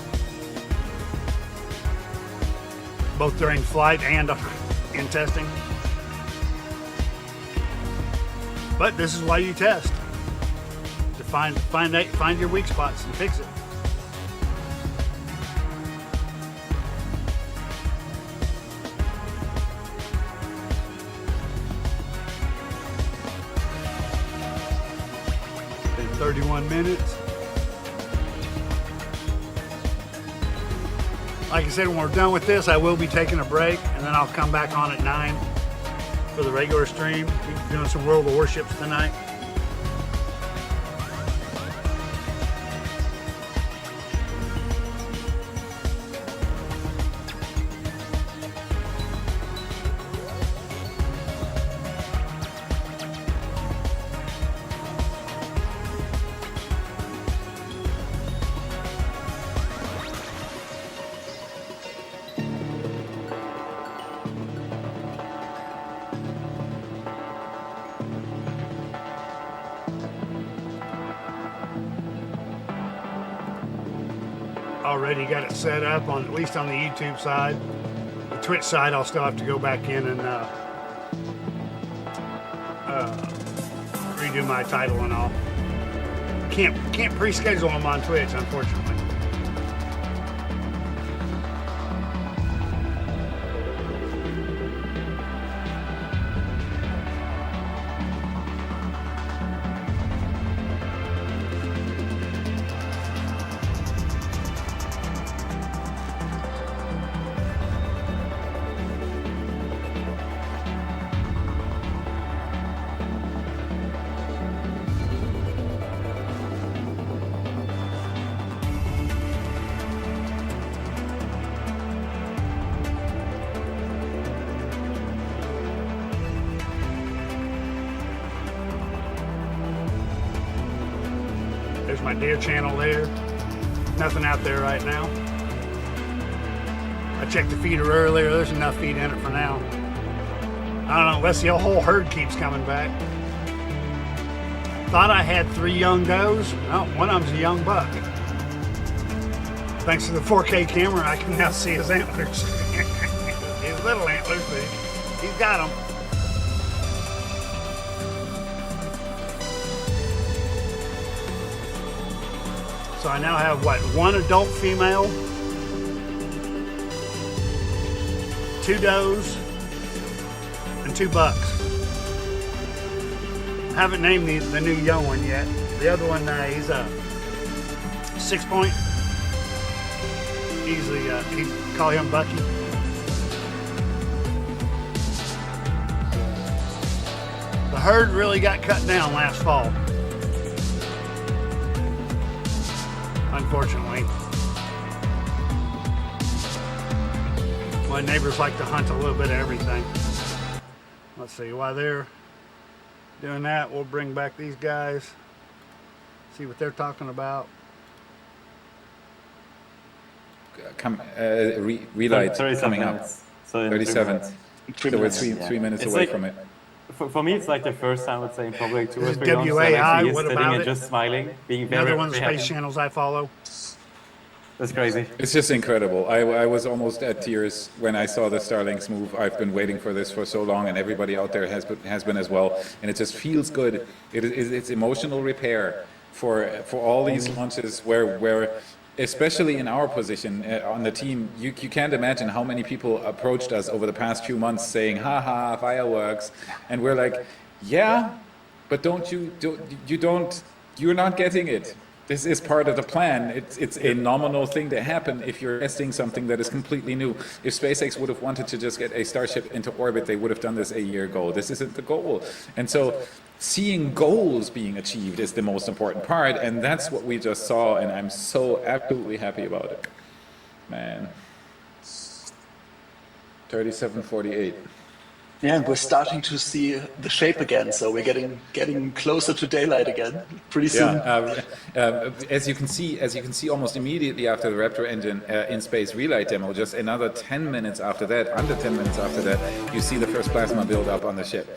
both during flight and in testing. But this is why you test, to find your weak spots and fix it. Been 31 minutes. Like I said, when we're done with this, I will be taking a break, and then I'll come back on at 9 for the regular stream. We're doing some World of Warships tonight. Already got it set up on, at least on the YouTube side. The Twitch side, I'll still have to go back in and redo my title and all. Can't pre-schedule them on Twitch, unfortunately. There's my deer channel there. Nothing out there right now. I checked the feeder earlier. There's enough feed in it for now. I don't know, unless the whole herd keeps coming back. Thought I had 3 young does. No, one of them's a young buck. Thanks to the 4K camera, I can now see his antlers. His little antlers, but he's got them. So I now have, what, 1 adult female, 2 does, and 2 bucks. Haven't named the new young one yet. The other one, he's a 6-point. Easily, call him Bucky. The herd really got cut down last fall. Unfortunately. My neighbors like to hunt a little bit of everything. Let's see, while they're doing that, we'll bring back these guys, see what they're talking about. Relight coming up. So 37. So we're 3 minutes away from it. For me, it's like the first time, I would say, in probably 2 or 3 months, WAI, that what sitting about and it? just smiling, being very, Another one of the very space happy. channels I follow. That's crazy. It's just incredible. I was almost at tears when I saw the Starlings move. I've been waiting for this for so long, and everybody out there has been as well. And it just feels good. It's emotional repair for all these launches where especially in our position on the team, you can't imagine how many people approached us over the past few months saying, haha, fireworks. And we're like, yeah, but you're not getting it. This is part of the plan. It's a nominal thing to happen if you're testing something that is completely new. If SpaceX would have wanted to just get a Starship into orbit, they would have done this a year ago. This isn't the goal. And so seeing goals being achieved is the most important part, and that's what we just saw, and I'm so absolutely happy about it. Man. 37:48. Yeah, and we're starting to see the shape again, so we're getting closer to daylight again pretty soon. As you can see, almost immediately after the Raptor engine in space relay demo, just another 10 minutes after that, under 10 minutes after that, you see the first plasma build up on the ship.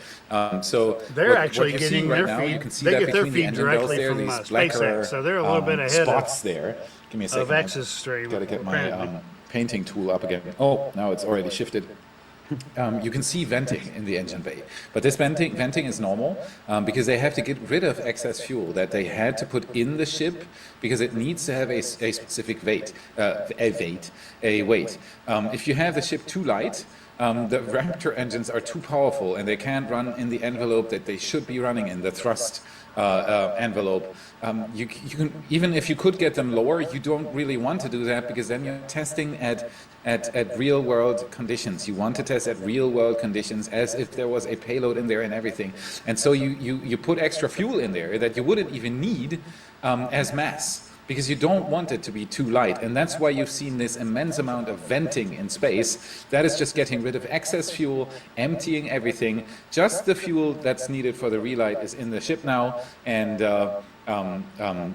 So they're actually what getting right their now, feed. you can see They that get their between the feed engine directly bells there, from these blacker SpaceX, so they're a little bit ahead spots there. Give me a second. of X's stream. Got to get my painting tool up again. Oh, now it's already shifted. You can see venting in the engine bay, but this venting is normal because they have to get rid of excess fuel that they had to put in the ship because it needs to have a specific weight. If you have the ship too light, the Raptor engines are too powerful and they can't run in the envelope that they should be running in, the thrust envelope. You can, even if you could get them lower, you don't really want to do that because then you're testing at real world conditions. You want to test at real world conditions as if there was a payload in there and everything. And so you put extra fuel in there that you wouldn't even need as mass, because you don't want it to be too light. And that's why you've seen this immense amount of venting in space. That is just getting rid of excess fuel, emptying everything. Just the fuel that's needed for the relight is in the ship now. And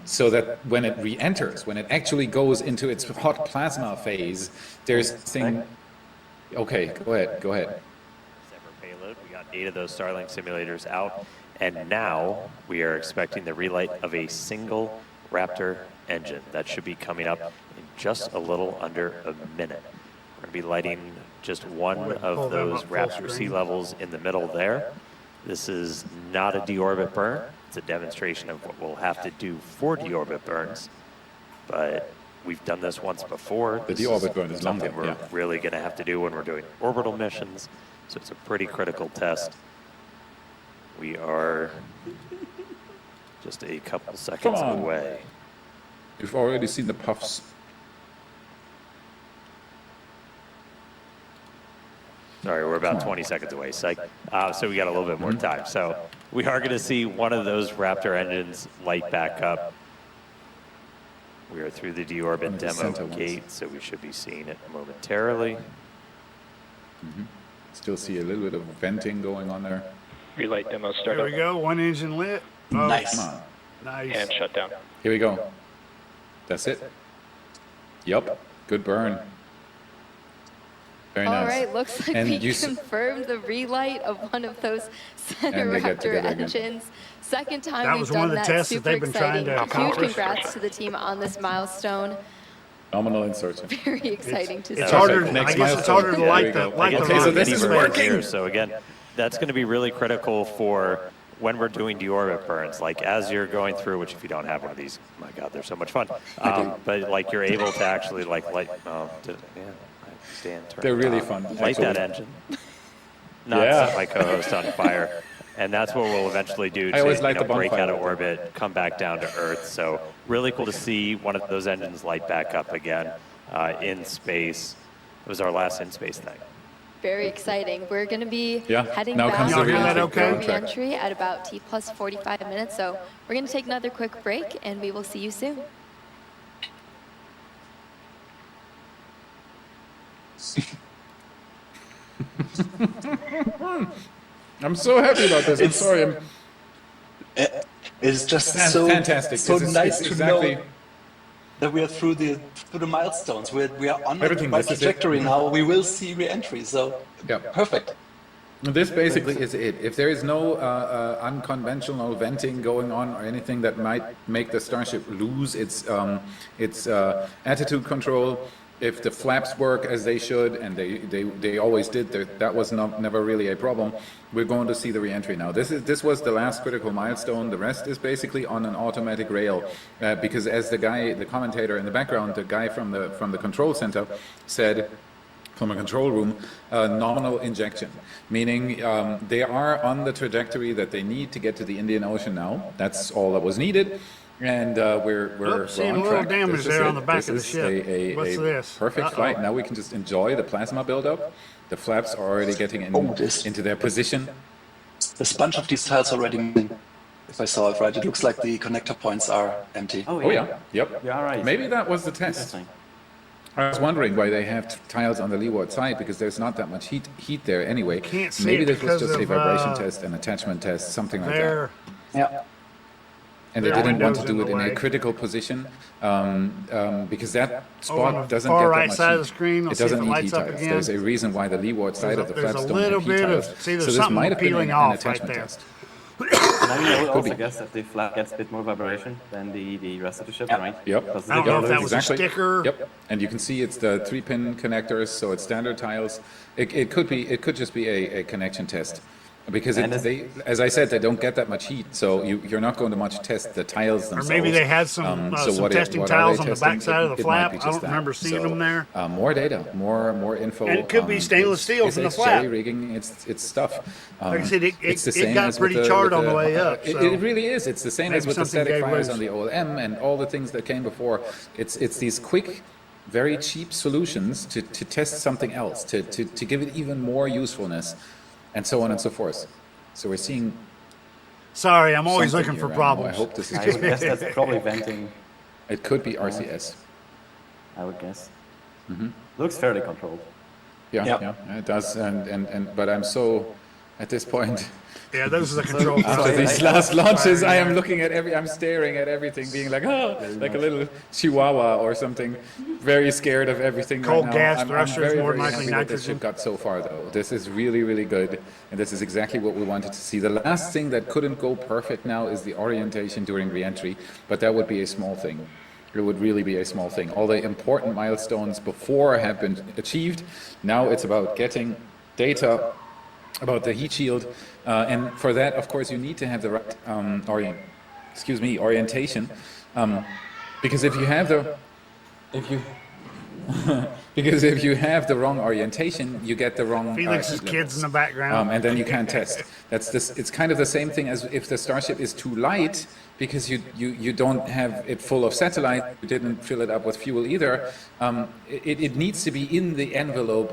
so that when it re-enters, when it actually goes into its hot plasma phase, there's thing... Okay, go ahead. Payload. We got 8 of those Starlink simulators out. And now we are expecting the relight of a single Raptor engine. That should be coming up in just a little under a minute. We're going to be lighting just one of those Raptor sea levels in the middle there. This is not a deorbit burn. It's a demonstration of what we'll have to do for deorbit burns. But we've done this once before. The deorbit burn is something we're really going to have to do when we're doing orbital missions. So it's a pretty critical test. We are just a couple seconds away. You've already seen the puffs. Sorry, we're about 20 seconds away. So we got a little bit more time. So we are going to see one of those Raptor engines light back up. We are through the deorbit demo gate, so we should be seeing it momentarily. Still see a little bit of venting going on there. Relight demo start. There we go. One engine lit. Oh, Nice. Come on. Nice. And shut down. Here we go. That's it. Yep. Good burn. Very nice. All right, looks like And we you confirmed the relight of one of those center And they get Raptor together again. engines. Second time That we've was done one of the that. tests that Super they've been trying exciting. to Huge accomplish. congrats to the team on this milestone. Nominal insertion. Very exciting to see. It's harder. I Next guess it's harder to milestone. light There the we go. light the Okay, so rocket this in is space. working. So again, that's going to be really critical for when we're doing deorbit burns. Like as you're going through, which if you don't have one of these, oh my God, they're so much fun. But like you're able to actually like light. They're really fun. Light that engine. Not set my co-host on fire. And that's what we'll eventually do I always to like the break bonfire. out of orbit, come back down to Earth. So really cool to see one of those engines light back up again in space. It was our last in-space thing. Very exciting. We're going to be heading Now back comes the for re-entry. re-entry at about T plus 45 minutes. So we're going to take another quick break, and we will see you soon. I'm so happy about this. I'm sorry. It's just That's so fantastic. So This is nice exactly- to know that we are through the milestones. We are on the Everything, right this is it. trajectory now. We will see re-entry. So perfect. This basically is it. If there is no unconventional venting going on or anything that might make the Starship lose its attitude control, if the flaps work as they should, and they always did, that was never really a problem, we're going to see the re-entry now. This was the last critical milestone. The rest is basically on an automatic rail, because as the commentator in the background, the guy from the control center said, from a control room, nominal injection, meaning they are on the trajectory that they need to get to the Indian Ocean now. That's all that was needed. And we're seeing on a little track. damage This is there on it. the back This of the is ship. What's a this? perfect flight. Now we can just enjoy the plasma buildup. The flaps are already getting into their position. There's a bunch of these tiles already. If I saw it right, it looks like the connector points are empty. Oh yeah, yep. Yeah, right. Maybe that was the test. I was wondering why they have tiles on the leeward side, because there's not that much heat there anyway. Can't see Maybe it this was because just a of, vibration test, an attachment test, something like that. There. Yeah. And they Their didn't want to window's do in it the in a way. critical position because that on spot the doesn't far get right that much side heat. of the screen, I'll it see if doesn't it need lights heat up tiles. again. There's a reason why the leeward side of the There's flaps a don't little have heat bit of- tiles. see, there's So this something might have been peeling an off right attachment there. test. And I would Could also be. guess that the flap gets a bit more vibration than the rest of the ship, right? Yep. Because I don't the know if that was a Exactly. sticker. Yep. And you can see it's the 3-pin connectors, so it's standard tiles. It could just be a connection test. Because And as I said, they don't get that much heat, so you're not going to much test the tiles Or themselves. maybe they had some testing tiles on the back side of the flap. I don't remember seeing them there. More data, more info. And it could be stainless steel from the flap. It's jerry-rigging, it's stuff. Like I said, it's the it same got as with pretty charred on the way up. It so really is. It's the same as maybe with the something static gave fires loose. on the OLM and all the things that came before. It's these quick, very cheap solutions to test something else, to give it even more usefulness, and so on and so forth. So we're seeing. Sorry, I'm always something looking for here, problems. I hope this is I just. would guess that's probably venting, It could be RCS. I would guess. Mhm. Looks fairly controlled. Yeah, it does. But I'm so, at this point, Yeah, those are the control. after these last launches, I'm looking at I'm staring at everything, being like, like a little chihuahua or something, very scared of everything Cold right now. gas I'm thrusters, very, more very than likely happy what this nitrogen. ship got so far, though. This is really, really good, and this is exactly what we wanted to see. The last thing that couldn't go perfect now is the orientation during re-entry, but that would be a small thing. It would really be a small thing. All the important milestones before have been achieved. Now it's about getting data about the heat shield, and for that, of course, you need to have the right orientation, because if you have the because if you have the wrong orientation, you get the wrong Felix's heat kids levels. in the background. And then you can't test. It's kind of the same thing as if the Starship is too light, because you don't have it full of satellite, you didn't fill it up with fuel either. It needs to be in the envelope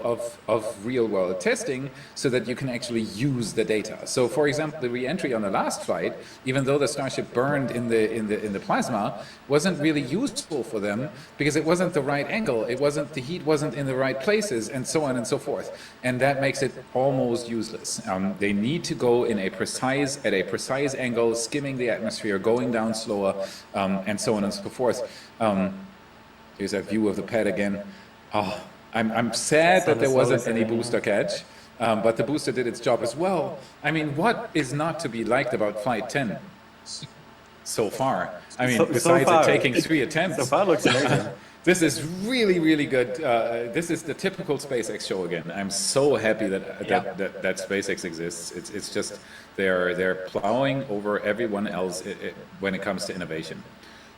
of real world testing so that you can actually use the data. So for example, the re-entry on the last flight, even though the Starship burned in the plasma, wasn't really useful for them because it wasn't the right angle, the heat wasn't in the right places, and so on and so forth. And that makes it almost useless. They need to go at a precise angle, skimming the atmosphere, going down slower, and so on and so forth. Here's a view of the pad again. Oh, I'm sad that there wasn't any booster catch, but the booster did its job as well. I mean, what is not to be liked about Flight 10 so far? I mean, besides it taking 3 attempts. So far looks amazing. This is really, really good. This is the typical SpaceX show again. I'm so happy that SpaceX exists. It's just they're plowing over everyone else when it comes to innovation.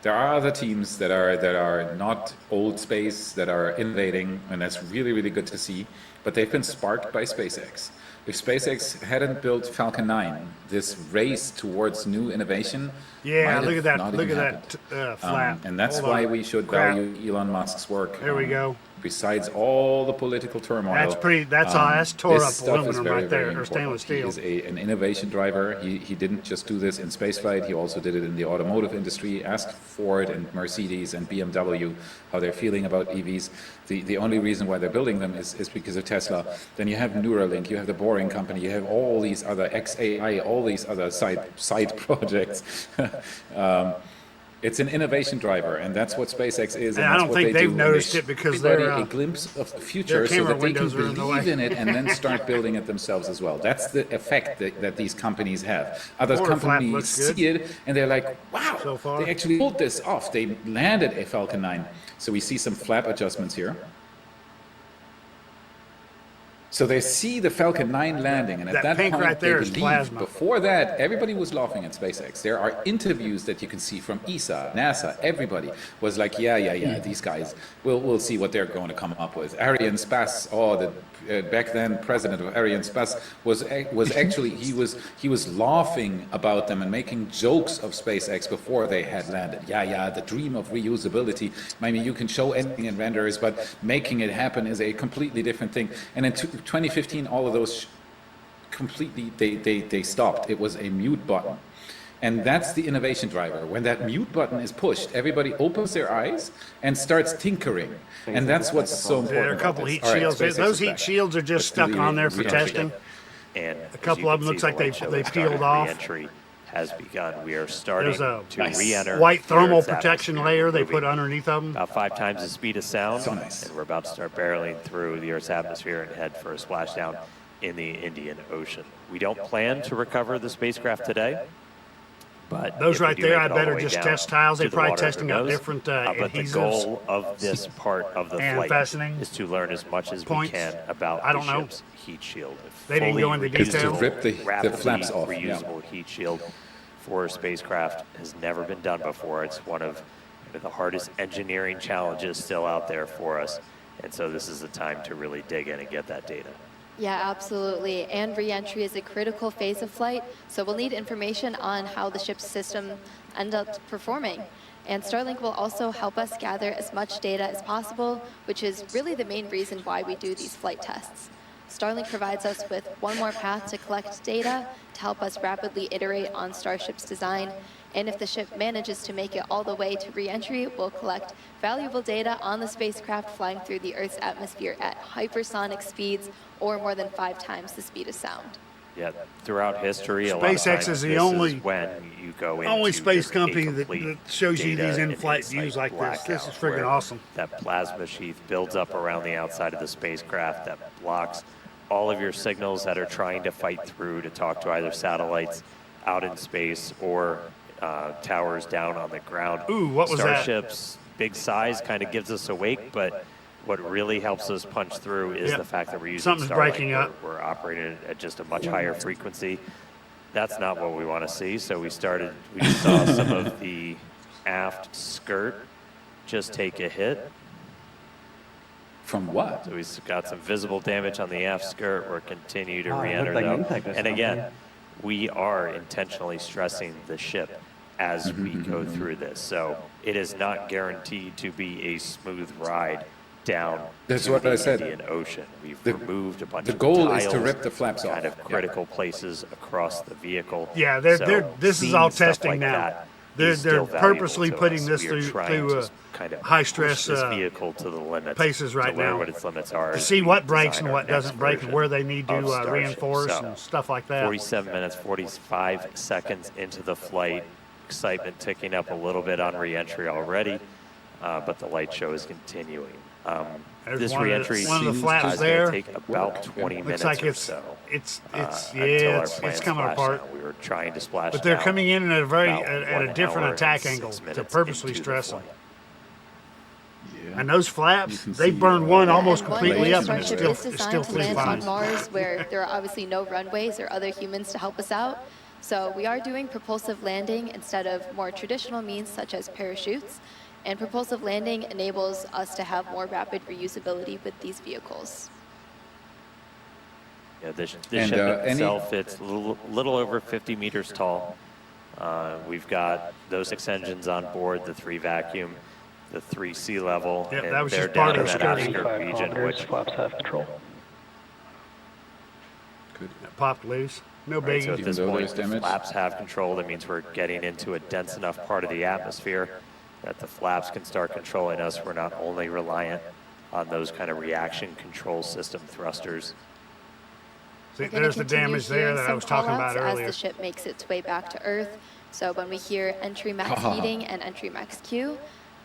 There are other teams that are not old space, that are innovating, and that's really, really good to see. But they've been sparked by SpaceX. If SpaceX hadn't built Falcon 9, this race towards new innovation. Yeah, might look have at that. not Look even at that happened. flap. And that's Hold why on. we should Crap. value Elon Musk's work. There we go. Besides all the political turmoil. That's pretty. That's tore this up stuff is aluminum very, right very there, or important. stainless steel. He is an innovation driver. He didn't just do this in spaceflight. He also did it in the automotive industry. Ask Ford and Mercedes and BMW how they're feeling about EVs. The only reason why they're building them is because of Tesla. Then you have Neuralink. You have the Boring Company. You have all these other XAI, all these other side projects. It's an innovation driver, and that's what SpaceX is. And I that's don't what think they they've do. noticed They it because give everybody they're, a glimpse of the future, so camera that they can windows are in the believe way. in it and then start building it themselves as well. That's the effect that these companies have. Other Forward flap companies looks good. see it and they're like, wow, So far. they actually pulled this off. They landed a Falcon 9. So we see some flap adjustments here. So they see the Falcon 9 landing, and at That that pink point, right there they is believe. plasma. Before that, everybody was laughing at SpaceX. There are interviews that you can see from ESA, NASA, everybody was like, yeah, these guys, we'll see what they're going to come up with. Arianespace, back then president of Arianespace was actually, he was laughing about them and making jokes of SpaceX before they had landed. Yeah, the dream of reusability. I mean, you can show anything in renders, but making it happen is a completely different thing. And in 2015, all of those completely, they stopped. It was a mute button. And that's the innovation driver. When that mute button is pushed, everybody opens their eyes and starts tinkering. And that's what's so important. There are a couple about heat this. All right, shields. SpaceX Those is heat back. shields are just Let's do stuck on there for re-entry. testing. And A couple of them looks like they peeled off. Re-entry has begun. We are starting There's a to re-enter white thermal Earth's protection atmosphere. layer they Moving put underneath of them. about 5 times the speed of sound. So nice. And we're about to start barreling through the Earth's atmosphere and head for a splashdown in the Indian Ocean. We don't plan to recover the spacecraft today. But Those if we right do there, make I it all the better way just down test tiles. to They're the probably water, who testing out knows? different But the adhesives. goal of this part of the And flight fastening is to learn as much as points. we can about I don't the know. ship's heat shield. They didn't go into Is to detail. rip the rapidly flaps off. Yeah. reusable heat shield for a spacecraft has never been done before. It's one of the hardest engineering challenges still out there for us. And so this is the time to really dig in and get that data. Yeah, absolutely. And re-entry is a critical phase of flight, so we'll need information on how the ship's system end up performing. And Starlink will also help us gather as much data as possible, which is really the main reason why we do these flight tests. Starlink provides us with one more path to collect data to help us rapidly iterate on Starship's design. And if the ship manages to make it all the way to re-entry, we'll collect valuable data on the spacecraft flying through the Earth's atmosphere at hypersonic speeds or more than 5 times the speed of sound. Yeah, throughout history, a lot of SpaceX times is the this only is when you go into only space just a company that complete shows you data these and in-flight insight views like this. This is blackout, friggin' where awesome. That plasma sheath builds up around the outside of the spacecraft that blocks all of your signals that are trying to fight through to talk to either satellites out in space or towers down on the ground. Ooh, what was that? Starship's big size kind of gives us a wake, but what really helps us punch through is the fact that we're using Something's Starlink. breaking up. We're operating at just a much higher frequency. That's not what we want to see. So we saw some of the aft skirt just take a hit. From what? So we've got some visible damage on the aft skirt. We're continue to re-enter though. And again, we are intentionally stressing the ship as we go through this. So it is not guaranteed to be a smooth ride down That's to what the I said. Indian Ocean. We've The- removed a bunch the of goal is to tiles, rip the flaps kind off. of critical places across the vehicle. Yeah, this is seeing all stuff testing like now. that They're is still purposely valuable to putting us. this We are through trying to kind of high push stress this vehicle to the limits paces right to learn now what its limits are. to as see we what breaks design and our what next doesn't break and version where they need to of Starship. reinforce So, and stuff like that. 47 minutes, 45 seconds into the flight. Excitement ticking up a little bit on re-entry already, but the light show is continuing. There's This one of the- re-entry one of the flaps is there. going to take about 20 minutes Looks like or it's so. it's until our it's planned coming splashdown. apart. We were trying to splash But they're down coming in at a very about at 1 a different hour attack and angle 6 to minutes purposely into the stress them. flight. And those flaps, can they see, burn one almost And one completely way up, and Starship it's is still designed to flew land fine. on Mars, where there are obviously no runways or other humans to help us out. So we are doing propulsive landing instead of more traditional means such as parachutes. And propulsive landing enables us to have more rapid reusability with these vehicles. Yeah, the And, ship any- itself, it's a little over 50 meters tall. We've got those 6 engines on board, the 3 vacuum, the 3 sea level, Yep, and that was they're just part down of in the that skirting. outskirt region, which Flaps have control. It popped loose. No right, so biggie. at this Even though point, there's the damage? flaps have control. That means we're getting into a dense enough part of the atmosphere that the flaps can start controlling us. We're not only reliant on those kind of reaction control system thrusters. See, We're gonna there's the continue damage there hearing that I some was talking about call-outs earlier. as the ship makes its way back to Earth. So when we hear entry max heating and entry max Q,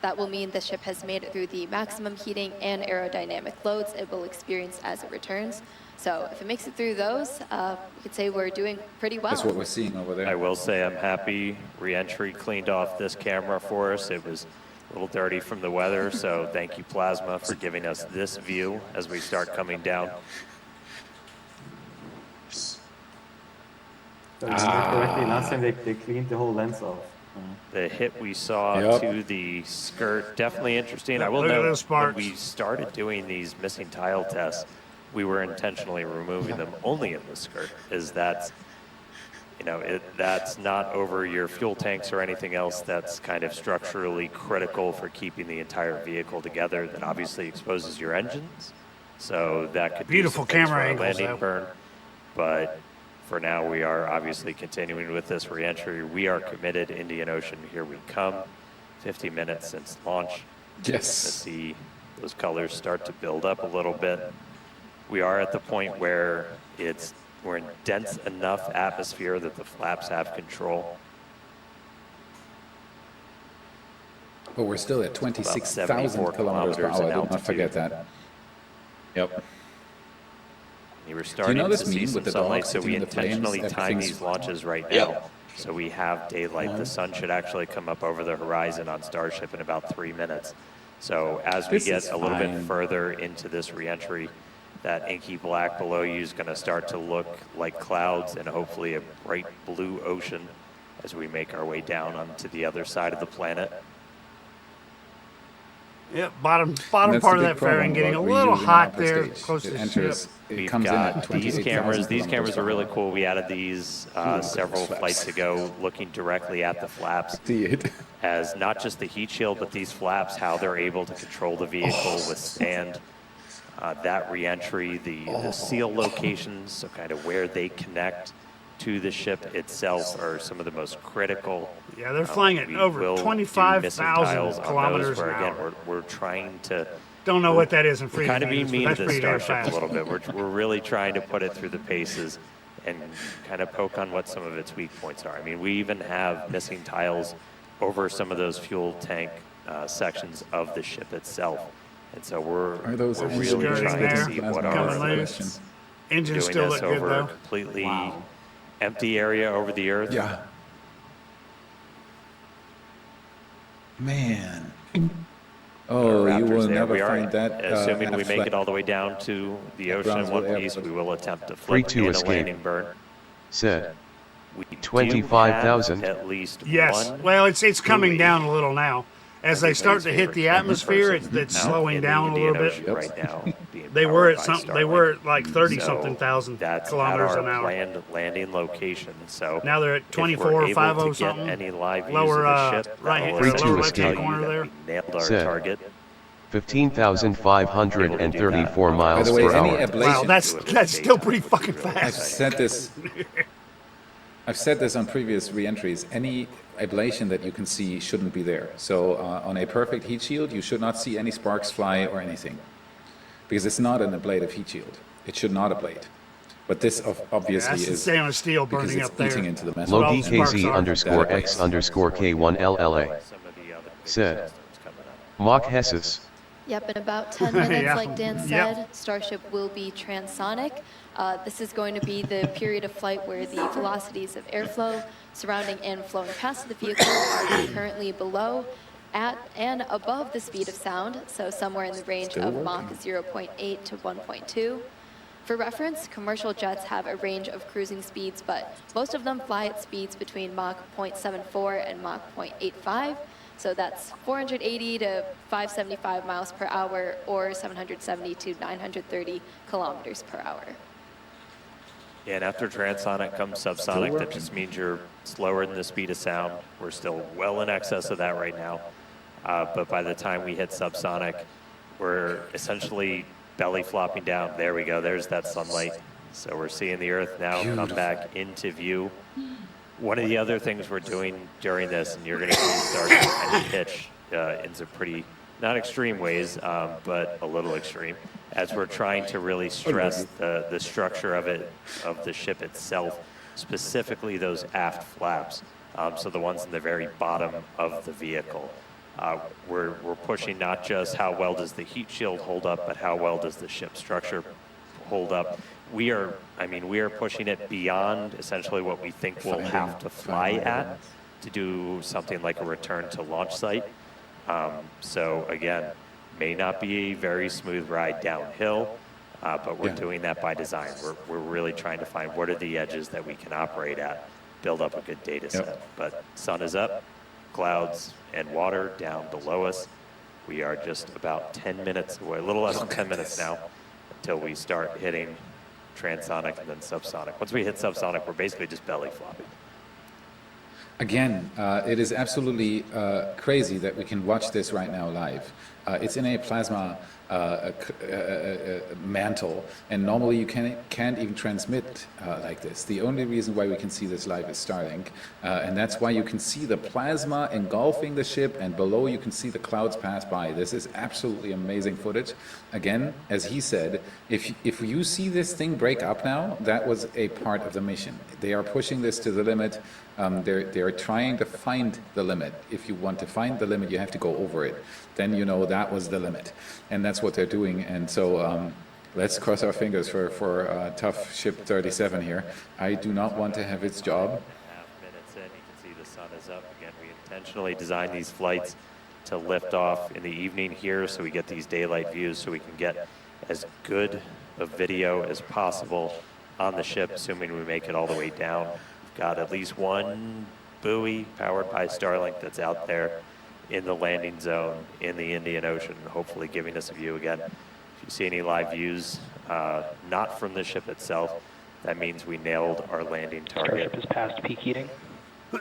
that will mean the ship has made it through the maximum heating and aerodynamic loads it will experience as it returns. So if it makes it through those, we could say we're doing pretty well. That's what we're seeing over there. I will say I'm happy re-entry cleaned off this camera for us. It was a little dirty from the weather, so thank you, Plasma, for giving us this view as we start coming down. Correctly, last time they cleaned the whole lens off. The hit we saw Yep. to the skirt, definitely interesting. I will Look at note, those sparks. when we started doing these missing tile tests, we were intentionally removing them only in the skirt, is that's, you know, that's not over your fuel tanks or anything else that's kind of structurally critical for keeping the entire vehicle together. That obviously exposes your engines, so that could Beautiful be some things camera for our angles, landing though. burn. But for now, we are obviously continuing with this reentry. We are committed. Indian Ocean, here we come. 50 minutes since launch. Yes. To see those colors start to build up a little bit. We are at the point where we're in dense enough atmosphere that the flaps have control. But we're still at 26,000 kilometers per hour. I did not forget that. Yep. You were starting to see some sunlight, so we intentionally time these launches right now. So we have daylight. The sun should actually come up over the horizon on Starship in about 3 minutes. So as we get a little bit further into this reentry, that inky black below you is going to start to look like clouds and hopefully a bright blue ocean as we make our way down onto the other side of the planet. Yep, bottom part of that fairing getting a little hot there, close to the ship. We've got these cameras. These cameras are really cool. We added these several flights ago, looking directly at the flaps as not just the heat shield, but these flaps, how they're able to control the vehicle, withstand that reentry, the seal locations, so kind of where they connect to the ship itself are some of the most critical. Yeah, they're flying at over 25,000 kilometers an hour. Again, we're trying to. Don't know what that is in freezing. Kind of being mean to the Starship fast. a little bit. We're really trying to put it through the paces and kind of poke on what some of its weak points are. I mean, we even have missing tiles over some of those fuel tank sections of the ship itself. And so we're really trying to see what our engines still look good though. Completely empty area over the Earth. Yeah. Man. Oh, you will never find that. Assuming we make it all the way down to the ocean in one piece, we will attempt to flip in a landing burn. Said 25,000. At least yes. Well, it's coming down a little now. As they start to hit the atmosphere, it's slowing down a little bit. Right now, they were at like 30-something thousand kilometers an hour. Planned landing location. So now they're at 24,50 something. Any live views lower of the ship, lower left-hand corner there. Nailed our target. 15,534 miles per hour. Wow, that's still pretty fucking fast. I've said this on previous reentries. Any ablation that you can see shouldn't be there. So on a perfect heat shield, you should not see any sparks fly or anything, because it's not an ablative heat shield. It should not ablate. But this obviously is stainless steel burning up there. Eating into the metal. Low DKZ_X_K1LLA said Mach Hesses. Yep, in about 10 minutes, like Dan said, Starship will be transonic. This is going to be the period of flight where the velocities of airflow surrounding and flowing past the vehicle are currently below, at, and above the speed of sound, so somewhere in the range of Mach 0.8 to 1.2. For reference, commercial jets have a range of cruising speeds, but most of them fly at speeds between Mach 0.74 and Mach 0.85. So that's 480 to 575 miles per hour or 770 to 930 kilometers per hour. Yeah, and after transonic comes subsonic. That just means you're slower than the speed of sound. We're still well in excess of that right now. But by the time we hit subsonic, we're essentially belly flopping down. There we go. There's that sunlight. So we're seeing the Earth now come back into view. One of the other things we're doing during this, and you're going to see Starship kind of pitch in some pretty, not extreme ways, but a little extreme, as we're trying to really stress the structure of the ship itself, specifically those aft flaps, so the ones in the very bottom of the vehicle. We're pushing not just how well does the heat shield hold up, but how well does the ship structure hold up. We are pushing it beyond essentially what we think we'll have to fly at to do something like a return to launch site. So again, may not be a very smooth ride downhill, but we're doing that by design. We're really trying to find what are the edges that we can operate at, build up a good data set. But sun is up, clouds and water down below us. We are just about 10 minutes away, a little less than 10 minutes now, until we start hitting transonic and then subsonic. Once we hit subsonic, we're basically just belly flopping. Again, it is absolutely crazy that we can watch this right now live. It's in a plasma mantle, and normally you can't even transmit like this. The only reason why we can see this live is Starlink, and that's why you can see the plasma engulfing the ship, and below you can see the clouds pass by. This is absolutely amazing footage. Again, as he said, if you see this thing break up now, that was a part of the mission. They are pushing this to the limit. They're trying to find the limit. If you want to find the limit, you have to go over it. Then you know that was the limit, and that's what they're doing. And so let's cross our fingers for tough ship 37 here. I do not want to have its job. Half minutes in, you can see the sun is up again. We intentionally designed these flights to lift off in the evening here, so we get these daylight views, so we can get as good a video as possible on the ship, assuming we make it all the way down. We've got at least one buoy powered by Starlink that's out there in the landing zone in the Indian Ocean, hopefully giving us a view again. If you see any live views, not from the ship itself, that means we nailed our landing target. Starship is past peak heating. All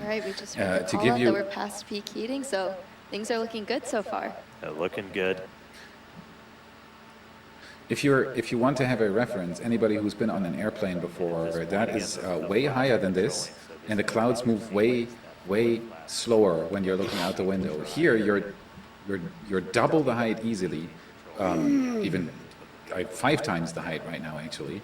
right, we just heard the call out that we're past peak heating, so things are looking good so far. Looking good. If you want to have a reference, anybody who's been on an airplane before, that is way higher than this, and the clouds move way slower when you're looking out the window. Here, you're double the height easily, even 5 times the height right now, actually,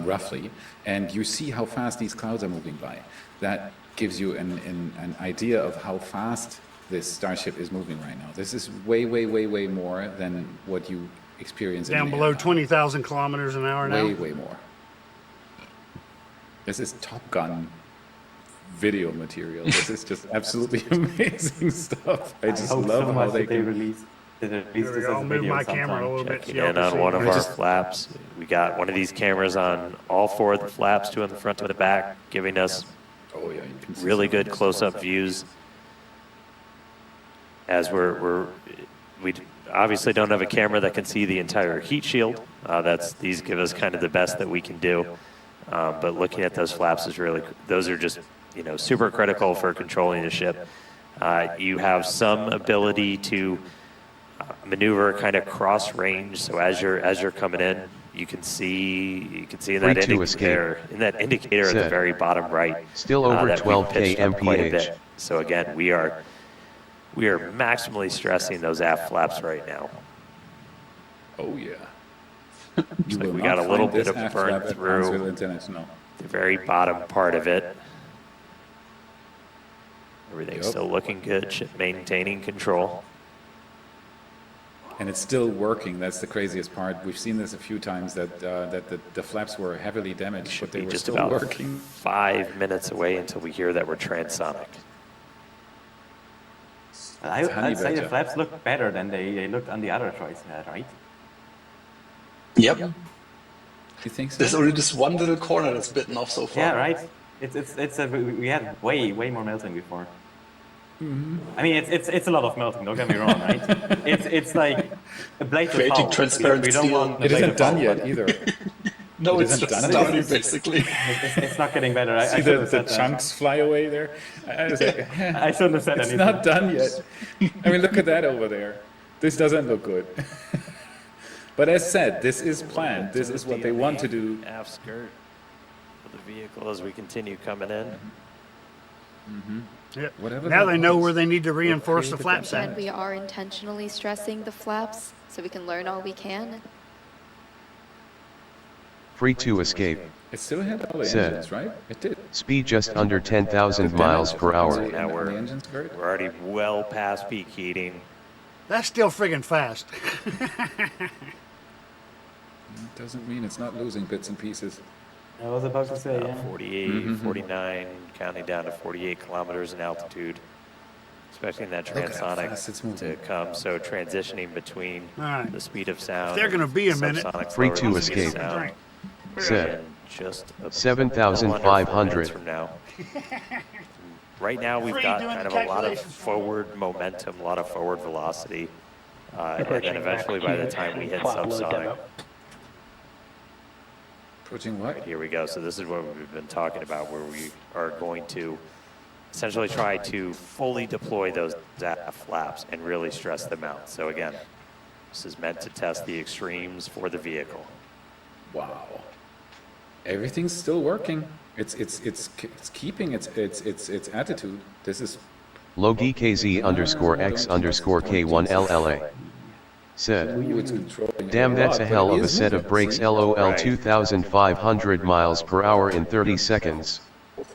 roughly. And you see how fast these clouds are moving by. That gives you an idea of how fast this Starship is moving right now. This is way more than what you experience down below 20,000 kilometers an hour now. Way more. This is Top Gun video material. This is just absolutely amazing stuff. I just love how they can release. I'll move my camera a little bit. Checking in on one of our flaps. We got one of these cameras on all 4 of the flaps, 2 in the front, 2 in the back, giving us really good close-up views. As we obviously don't have a camera that can see the entire heat shield. These give us kind of the best that we can do. But looking at those flaps is those are just, super critical for controlling the ship. You have some ability to maneuver kind of cross range. So as you're coming in, you can see in that indicator at the very bottom right. Still over that 12K mph. So again, we are maximally stressing those aft flaps right now. Oh yeah. Like we got a little bit of burn through the very bottom part of it. Everything's still looking good, ship maintaining control. And it's still working. That's the craziest part. We've seen this a few times that the flaps were heavily damaged, but they were just still about working. 5 minutes away until we hear that we're transonic. I'd say the flaps look better than they looked on the other choice, right? Yep. You think so? There's only this one little corner that's bitten off so far. Yeah, right. We had way more melting before. Mm-hmm. I mean, it's a lot of melting. Don't get me wrong, right? It's like a blade to Creating fall. transparent We don't steel. want It isn't done yet either. No, It it's isn't just done starting yet. basically. It's not getting better. See the chunks fly away there? I was like, I shouldn't have said it's anything. not done yet. I mean, look at that over there. This doesn't look good. But as said, this is planned. This is what they want to do. Aft skirt of the vehicle as we continue coming in. Mm-hmm. Yep. Whatever Now that they know was. where they need to reinforce the flap And set. we are intentionally stressing the flaps so we can learn all we can. Free to escape. It still had all the Said. engines, right? It did. Speed just under 10,000 miles per hour. Now The engine skirt? we're already well past peak heating. That's still friggin' fast. It doesn't mean it's not losing bits and pieces. I was about to say, yeah. 48, 49, counting down to 48 kilometers in altitude. Expecting that Look how transonic fast it's moving. to come. So transitioning between All right. the speed of sound. They're gonna and be a minute. subsonic Free lower to the speed of escape. sound. Said. And just 7,500. from now. Right now, we've got kind of a lot of forward momentum, a lot of forward velocity. And then eventually, by the time we hit subsonic, Approaching what? Here we go. So this is what we've been talking about, where we are going to essentially try to fully deploy those flaps and really stress them out. So again, this is meant to test the extremes for the vehicle. Wow. Everything's still working. It's keeping its attitude. This is Logi KZ_X_K1LLA said, damn, that's a hell of a set of brakes. LOL. 2,500 miles per hour in 30 seconds.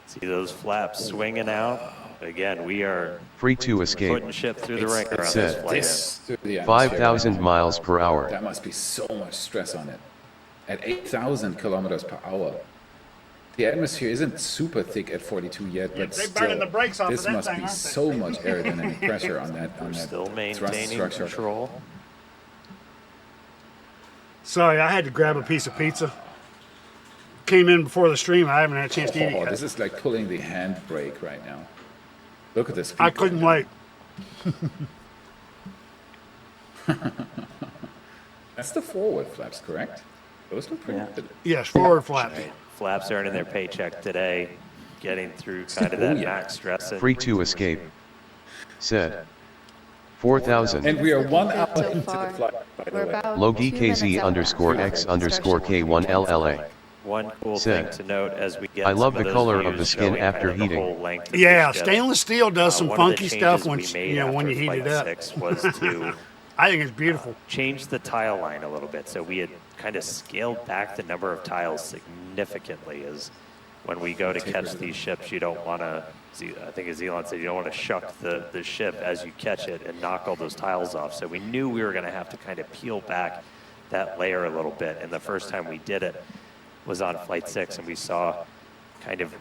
See those flaps swinging out? Again, we are Free to escape. putting ship through the ringer on this flight. 5,000 miles per hour. That must be so much stress on it. At 8,000 kilometers per hour. The atmosphere isn't super thick at 42 yet, but they're still, burning the brakes off this of that must thing, be aren't they? so much aerodynamic pressure on that Still thrust maintaining structure. control. Sorry, I had to grab a piece of pizza. Came in before the stream. I haven't had a chance to eat it Oh, yet. this is like pulling the handbrake right now. Look at this. I couldn't wait. That's the forward flaps, correct? Those look pretty good. Yes, forward flaps. Right. Flaps earning their paycheck today, getting through kind of that max stress. Free to escape said, 4,000. And we are 1 hour So into the far, flight, by the we're way. about Logi 2 minutes out now from KZ_X_K1LLA One cool said, thing to note as we get I love some the of color those of the views skin showing after kind of the heating. whole length of the Yeah, ship. stainless steel does some One of the funky stuff changes when we made when you after heat it Flight up. 6 was to I think it's beautiful. change the tile line a little bit. So we had kind of scaled back the number of tiles significantly. As when we go to catch these ships, you don't want to, I think as Elon said, you don't want to shuck the ship as you catch it and knock all those tiles off. So we knew we were going to have to kind of peel back that layer a little bit. And the first time we did it was on Flight 6, and we saw kind of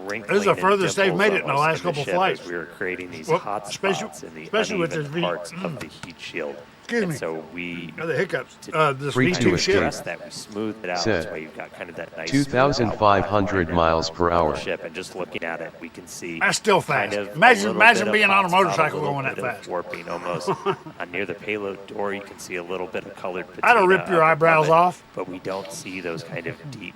wrinkling. This is the and furthest they've dimples made it in the almost last the couple ship flights. as we were creating these Well, hot especially- spots in the especially with uneven this parts of the heat shield. Excuse and me. so we Oh, the hiccups. This Free V2 to ship. addressed that, we smoothed it out. Said, That's why you've got kind of that nice 2,500 miles per hour. ship, and just looking at it, we can see That's still kind fast. of Imagine a little bit being of on a hot spot, motorcycle little going that bit of fast. warping almost. Near the payload door, you can see a little bit of colored patina. That'll rip your up eyebrows above it, off. But we don't see those kind of deep,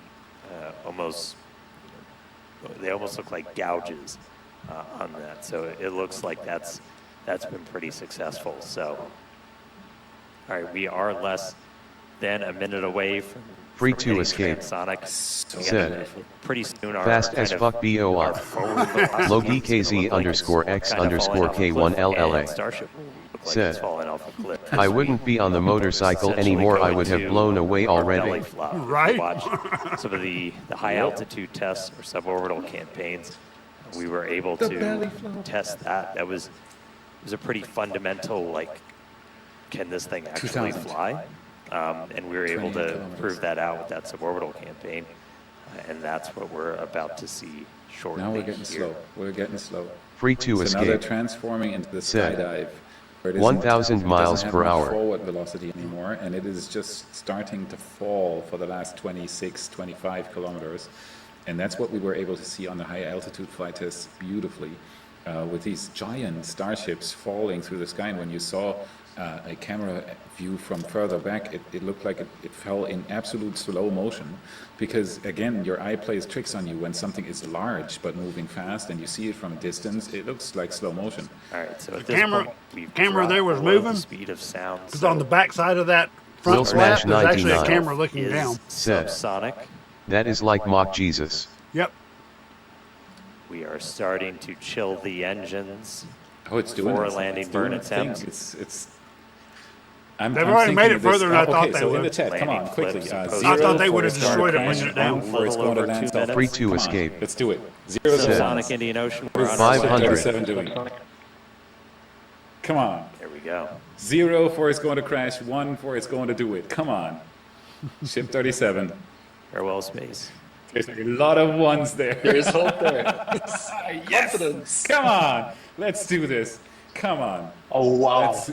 they almost look like gouges on that. So it looks like that's been pretty successful. So, all right, we are less than a minute away from Free from to hitting escape transonic. said, Pretty soon our fast kind as of- fuck BO our up. forward velocity Logi is gonna look like it's kind of falling off a cliff, KZ_X_K1LLA and Starship will look like said, it's falling off a cliff. I wouldn't be on the motorcycle Essentially anymore. go I would have into blown away our belly already. flop. If you Right. Watch some of the high altitude tests or suborbital campaigns. We were able to test that. It was a pretty fundamental, like, can this thing actually 2,000. fly? And we were able 28 to kilometers. prove that out with that suborbital campaign. And that's what we're about to see shortly. Now we're getting here. slow. We're getting slow. Free to It's another escape transforming into the said, skydive. where it 1,000 doesn't miles have per much hour. forward velocity anymore, and it is just starting to fall for the last 26, 25 kilometers. And that's what we were able to see on the high altitude flight tests beautifully, with these giant starships falling through the sky. And when you saw a camera view from further back, it looked like it fell in absolute slow motion, because again, your eye plays tricks on you when something is large but moving fast, and you see it from a distance. It looks like slow motion. All right, so at The this camera- point, we've camera there was dropped below the moving? speed of sound. Because on the back side of that front Will flap, Smash there's actually a 99 camera looking is down. said, subsonic. that is like mock Jesus. Yep. We are starting to chill the engines. Oh, it's doing for its- landing it's doing burn its thing. attempts. They've already made it further than I thought they so in would. the chat, come on, Landing quickly. flips, Zero I thought they for would have the start destroyed it crash, bringing it down. one for it's going to Little over land 2 south. minutes. Free to Come on, escape let's do it. 0 to said, 1. Subsonic Indian Ocean. We're on our 500. way. 37 doing. Come on. There we go. 0 for it's going to crash, 1 for it's going to do it. Come on. Ship 37. Farewell, space. There's a lot of ones there. There's hope there. Yes! Confidence. Come on. Let's do this. Come on. Oh, wow. Let's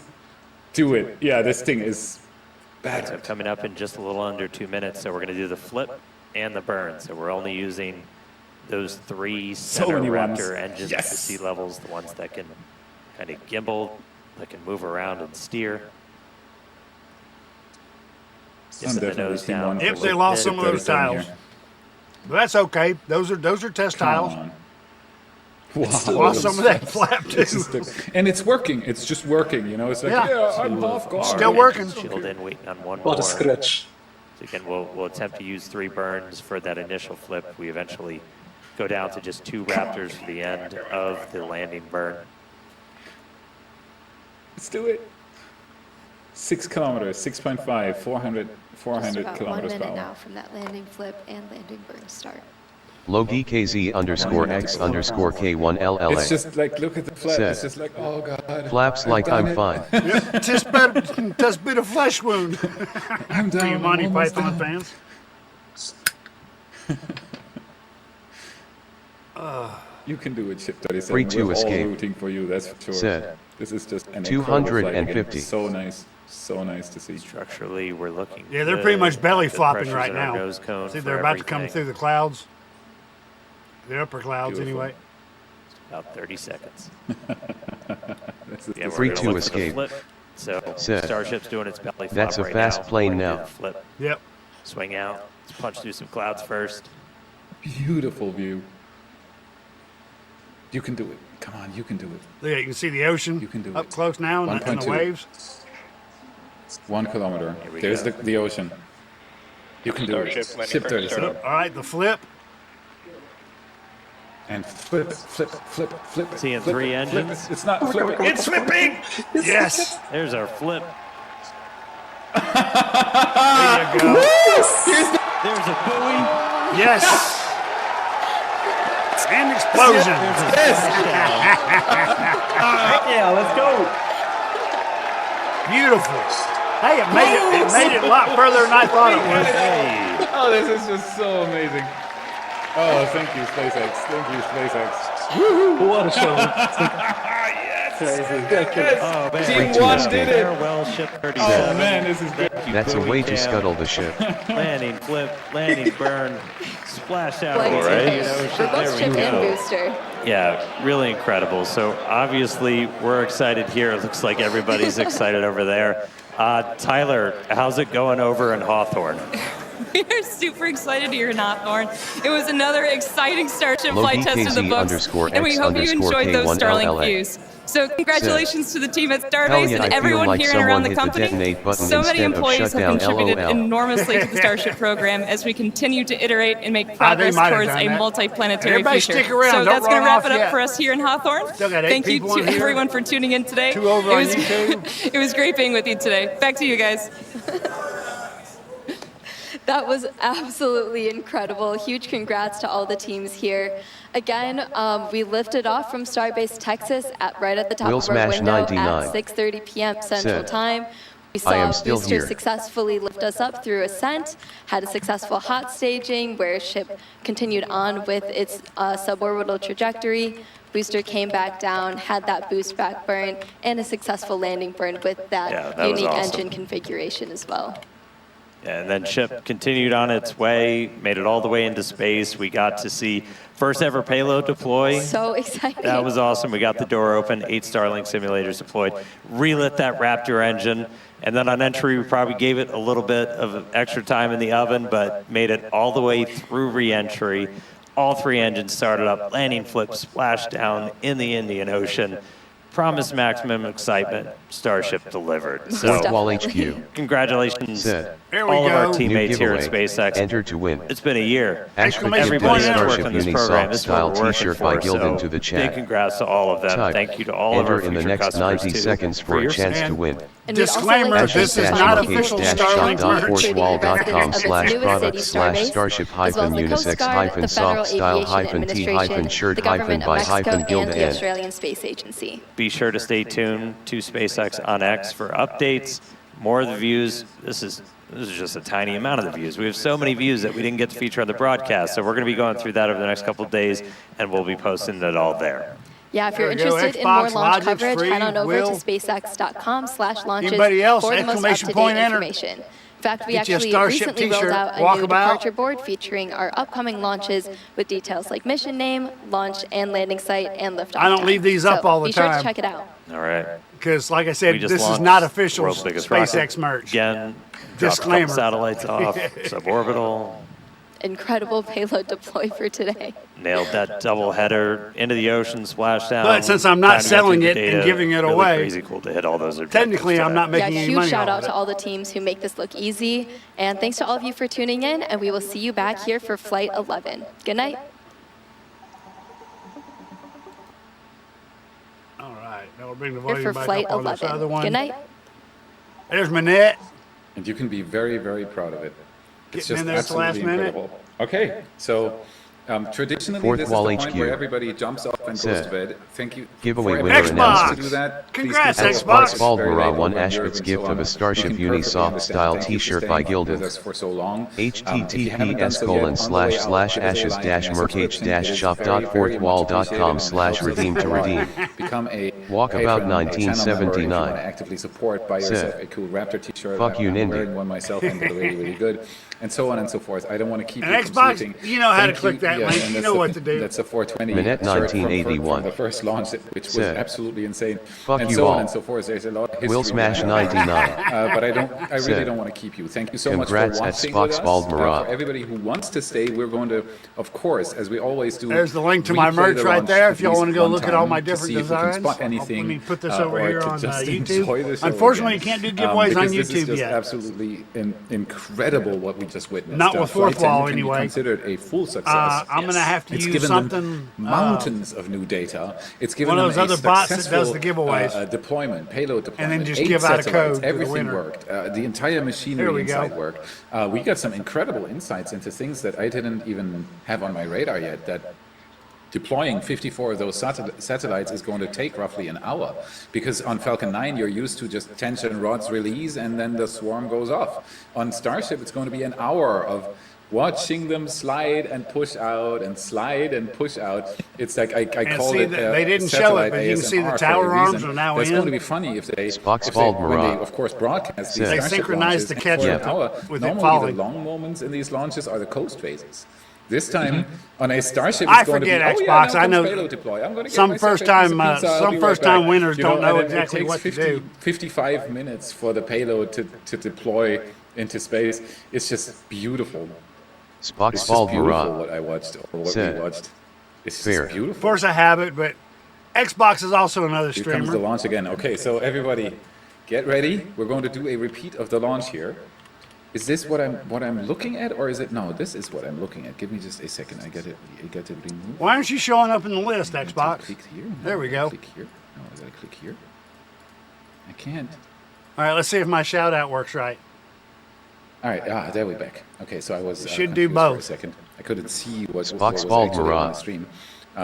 do it. Yeah, this thing is So better. coming up in just a little under 2 minutes, so we're going to do the flip and the burn. So we're only using those three So center many ones. Raptor engines Yes. to sea levels, the ones that can kind of gimbal, that can move around and steer. I'm Getting the definitely nose team down. one for If they Ship lost some of those 37 tiles. here. But that's okay. Those are test tiles. Wow. Lost some of that flap too. And it's working. It's just working. You know, it's like I'm off guard. Still working. Shield in, waiting on one What more. a scratch. So again, we'll attempt to use 3 burns for that initial flip. We eventually go down to just 2 Raptors for the end of the landing burn. Let's do it. 6 kilometers, 6.5, 400 Just about 1 kilometers per minute hour. now from that landing flip and landing burn start. Logi KZ_X_K1LLA. It's just like, look at the flap. Said. It's just like, oh God. Flaps like I'm fine. Just bit of flesh wound. I'm For down. you Monty I'm almost Python down. fans. You can do it, Chip 37. Free to We're escape. all rooting for you, that's for sure. Said. This is just an incredible flight again. 250. So nice. So nice to see. Structurally, we're looking. Yeah, they're good. pretty much belly The flopping pressure's right in our now. nose cone See, for they're about to come everything. through the clouds. The upper clouds, Beautiful. anyway. About 30 seconds. Free Yeah, we're gonna to look for the escape. flip. So Said. Starship's doing its belly flop That's a right fast now. plane We're gonna now. do the Flip. Yep. Swing out. Let's punch through some clouds first. Beautiful view. You can do it. Come on, you can do it. Yeah, you can see the ocean You can do up it. close now and the 1.2. waves. 1 kilometer. Here we There's go. the ocean. You can do Starship, it. landing Ship burn 37. startup. All right, the flip. And flip it, flip it, flip it, flip it. Seeing flip 3 it, flip engines. it. It's not flipping. It's flipping! Yes. There's our flip. There you go. There's a buoy. Yes. And explosion. Yeah, let's go. Beautiful. Hey, it made it a lot further than I thought it would. Hey. Oh, this is just so amazing. Oh, thank you, SpaceX. Thank you, SpaceX. What a show. Oh, man. Team Free to 1 escape. did it. Farewell, Ship 37. Oh, man, this is good. Thank you, That's a buoy way to cam. scuttle the ship. Landing, flip, landing, burn, splash out. Flight into to the finish ocean. for both There we ship and go. booster. Yeah, really incredible. So obviously we're excited here. It looks like everybody's excited over there. Tyler, how's it going over in Hawthorne? We are super excited here in Hawthorne. It was another exciting Starship Logi flight test in the books, and we hope you enjoyed those Starlink K1LLA. views. So congratulations to the team at Hell Starbase yeah, I and feel everyone like here and around someone the hit the company. detonate button So many instead of employees have shutdown, contributed LOL. enormously to the Starship program as we continue to iterate and make they progress might have towards done a that. multi-planetary Everybody future. stick around, So don't that's going run to wrap off it up yet. for us here in Hawthorne. Still got 8 Thank you people in to here. everyone for tuning in today. 2 over on YouTube. It was great being with you today. Back to you guys. That was absolutely incredible. Huge congrats to all the teams here. Again, we lifted off from Starbase, Texas, right at the top Will of our Smash window 99. at 6:30 p.m. Central Said, Time. We I am saw still booster here. successfully lift us up through ascent, had a successful hot staging where ship continued on with its suborbital trajectory. Booster came back down, had that boost back burn, and a successful landing burn with Yeah, that that was unique awesome. engine configuration as well. And then Ship continued on its way, made it all the way into space. We got to see first ever payload deploy. So exciting. That was awesome. We got the door open, 8 Starlink simulators deployed, relit that Raptor engine, and then on entry we probably gave it a little bit of extra time in the oven, but made it all the way through re-entry. All 3 engines started up, landing flip, splash down in the Indian Ocean. Promised maximum excitement, Starship delivered. So Wall HQ. congratulations Said. There we all of our go. teammates New here at giveaway. SpaceX. Enter to win. It's been a year. Exclamation Everybody's point, worked Starship on this Uni program. Soft This is Style what we're working T-shirt by for. Gildan So to the big chat. congrats to all of them. Type. Thank you to all of Enter our in the future next customers 90 too. seconds for a your chance to support. win. And we'd also Disclaimer, like to this is thank not all the official people Starlink who merch. including the residents of its newest city, forcewall.com/products/starship Starbase, as well as the Coast unisex Guard, the Federal soft style Aviation T Administration, shirt the government of by Mexico, and Gildan. the Australian Space Agency. Be sure to stay tuned to SpaceX on X for updates. More of the views. This is just a tiny amount of the views. We have so many views that we didn't get to feature on the broadcast. So we're going to be going through that over the next couple of days, and we'll be posting it all there. Yeah, if you're There we go. interested in more Xbox, launch Logix, coverage, free, head on over Will. to spacex.com/launches Anybody else? for the most Exclamation up-to-date point, enter. information. In fact, we Get you a actually Starship recently rolled t-shirt, out a new walkabout. departure board featuring our upcoming launches with details like mission name, launch and landing site, and liftoff I don't time. leave these up So all the be sure time. to check it out. All right. Because, like I We said, just this is launched not official world's biggest rocket. SpaceX merch. Again, dropped a couple Disclaimer. satellites off, suborbital. incredible payload deploy for today. Nailed that double header into the ocean, splashdown. But since I'm not Time to go selling through it the and data, giving it really away, crazy cool to hit all those objectives technically I'm today. not making any huge money shout off out of it. to all the teams who make this look easy. And thanks to all of you for tuning in, and we will see you back here for Flight 11. Good night. All right, now we'll bring the Here volume for back Flight up on this 11. other one. Good night. There's Manette. And you can be very, very proud of it. It's Getting just in there at the last absolutely minute. incredible. Okay, so traditionally Fourth this is wall the point HQ. where everybody jumps off and goes Said. to bed. Thank you. Giveaway for winner everybody who wants to announcements. do that. Please Congrats, do so. Xbox. It's very Xbox late won over in Ashford's Europe and gift so of a on. Starship We can Uni perfectly soft understand. style Thank you for t-shirt staying by with Gildan. us for so long. If you haven't done so yet, on the way out, give us a //shop.4thwall.com/merch-shop.4thwall.com/redeem to redeem. Become a Walkabout channel member if you want 1979. to actively support. Buy yourself Said. a cool Raptor t-shirt. Fuck you, I'm Nindy. wearing one myself and they're really, really good. And so on and so forth. I don't want to keep And you from Xbox, sleeping. you know how to Thank click that link. and You that's know the- what to do. That's a 420 Minute shirt from 1981. the first launch, which was Said. absolutely insane. Fuck and you so all. on and so forth. There's a lot of history. Will Smash there. 99. But I really Said. don't want to keep you. Thank you so Congrats much at for watching Spock's with us. Bald Marat. For everybody who wants to stay, we're going to, of course, as we always do. There's the link to my replay merch the right launch there. at If y'all least want to go one look at all time my to different see if we can designs, spot anything, let me put this over or here to on just YouTube. enjoy the show Unfortunately, again. you can't do giveaways on Because this is YouTube just yet. absolutely incredible what we just witnessed. Not with Fourth Flight 10 Wall, can be anyway. considered a full success. I'm gonna have to It's use given something, them mountains of new data. It's given one of them those a other bots that does successful, the giveaways. deployment, payload deployment, And then just 8 give out a satellites, code to the everything winner. worked. The entire Here machinery we go. inside worked. We got some incredible insights into things that I didn't even have on my radar yet. That deploying 54 of those satellites is going to take roughly an hour, because on Falcon 9 you're used to just tension rods release and then the swarm goes off. On Starship it's going to be an hour of watching them slide and push out and slide and push out. It's like I called see it. that they didn't show it, but you can see the ASMR tower for a arms reason. are now That's in. going to be funny if they, Spock's if they Bald when they Marat. of course broadcast these They Starship synchronize launches the for catch an up hour. with it Normally falling. the long moments in these launches are the coast phases. This time on a Starship, I it's going forget to be, Xbox. Oh, yeah, I know payload deploy. I'm going to get some myself a first-time, piece of pizza. I'll some be right first-time back. winners don't know and exactly it what to takes do. 55 minutes for the payload to deploy into space. It's just beautiful. Spock's It's just Bald beautiful Marat. what I watched or what Said. we watched. It's Fair. just beautiful. Of course, I have it, but Xbox is also another Here comes the streamer. launch again. Okay, so everybody, get ready. We're going to do a repeat of the launch here. Is this what I'm looking at, or is it no? This is what I'm looking at. Give me just a second. I got it removed. Why aren't you showing up in the list, Xbox? Click here. There we go. Click here. No, I gotta click here. I can't. All right, let's see if my shout out works right. All right, there we're back. Okay, so I was Should do confused both. for a second. I couldn't see what was Spock's Bald actually on the Marat. stream.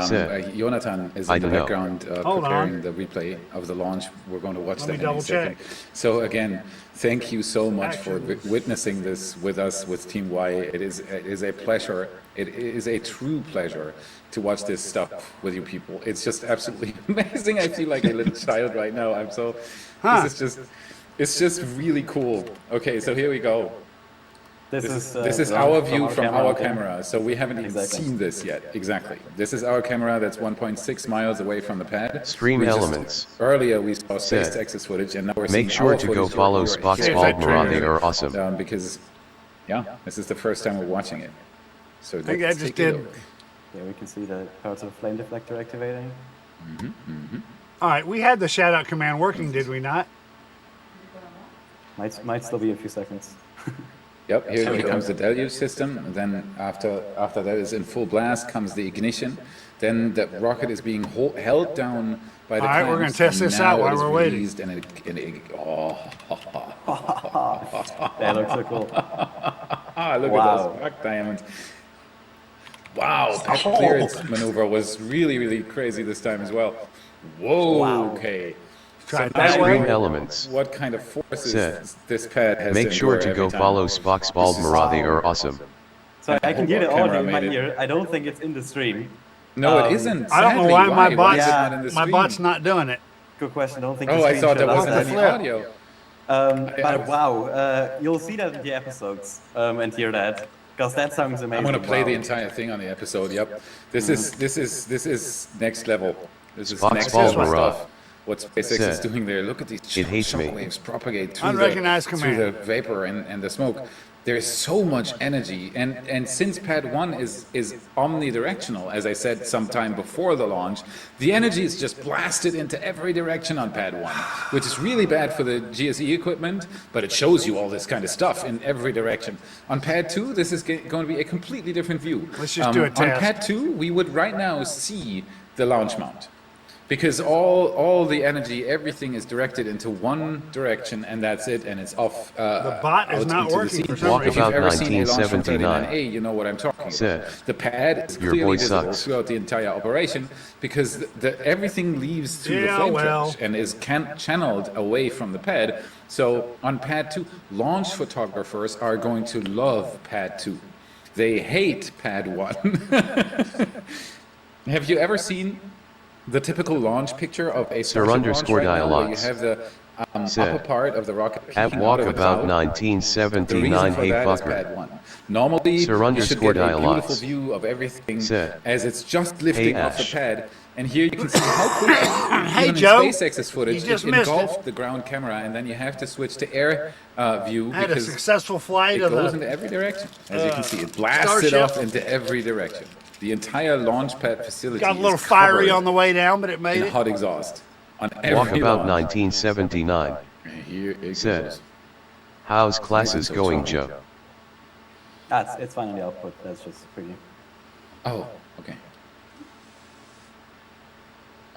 Said. Jonathan is I in the don't know. background Hold preparing on. the replay of the launch. We're going to watch Let that me in a double second. check. So again, thank you so much for witnessing this with us, with Team Y. It is a pleasure. It is a true pleasure to watch this stuff with you people. It's just absolutely amazing. I feel like a little child right now. I'm so. It's just really cool. Okay, so here we go. This is our view from our camera, so we haven't even seen this yet. Exactly. This is our camera that's 1.6 miles away from the pad. Stream elements. Earlier we saw Said. SpaceX's footage, and now we're seeing Make sure our to go footage. follow You're Spock's here. Bald Marat. They are awesome. Because, yeah, this is the first time we're watching it. So I think I let's just take a did. look. Yeah, we can see the parts of flame deflector activating. All right, we had the shout out command working, did we not? Might still be a few seconds. Yep, here comes the deluge system, and then after that is in full blast comes the ignition. Then the rocket is being held down by the All right, we're clamps, gonna test and this now out while it is we're waiting. released, and That looks so cool. look at Wow. those rock diamonds. Wow, that clearance maneuver was really, really crazy this time as well. Whoa, okay. Try it now that we way. Stream know elements. What kind of forces Said. this pad has Make sure to endure go every time. follow Spock's Bald This is- Marat. They are awesome. So I can hear the Camera audio in my made it. ear. I don't think it's in the stream. No, it isn't. I don't know Sadly, why my Why bot's is it not in the my stream? bot's not doing it. Good question. I don't think Oh, the I stream thought that showed us wasn't in the flip. audio. But wow, you'll see that in the episodes and hear that because that sounds amazing. I'm gonna play Wow. the entire thing on the episode. Yep, this is next level. This is Spock's next Bald level Marat. stuff. What SpaceX is Said. doing there? Look at these It hates me. shockwaves propagate through Unrecognized the command. vapor and the smoke. There's so much energy, and since Pad 1 is omnidirectional, as I said sometime before the launch, the energy is just blasted into every direction on Pad 1, which is really bad for the GSE equipment, but it shows you all this kind of stuff in every direction. On Pad 2, this is going to be a completely different view. Let's just do a test. On Pad 2, we would right now see the launch mount. Because all the energy, everything is directed into one direction, and that's it, and it's off. The bot is not working for some Walk reason. about If you've ever seen a launch from 1979. 39A, you know what I'm talking Said, about. The pad is your clearly voice visible sucks. throughout the entire operation because everything leaves through the Yeah, flame well. trench and is channeled away from the pad. So on Pad 2, launch photographers are going to love Pad 2. They hate Pad 1. Have you ever seen the typical launch picture of a Sir Starship launch underscore right now, where you dialogues. have the Said, upper part of the rocket at peeking out of a walkabout cloud? The reason 1979, for hey that is fucker. Pad 1. Normally, Sir you should underscore get a beautiful dialogues. view of everything Said, as it's just lifting hey, off the Ash. pad. And here you can see how quickly, Hey, even Joe. in SpaceX's footage, You just it missed engulfed the ground camera, and then you have to switch to air view I had a because successful flight it of goes the into every direction. As you can see, it blasts Starship. it off into every direction. The entire launch pad facility got a little is fiery covered on the way down, but it made in it. hot exhaust on every Walkabout launch. 1979. And here it Said, goes. how's classes going, Joe? It's fine on the output. That's just pretty. Oh, okay.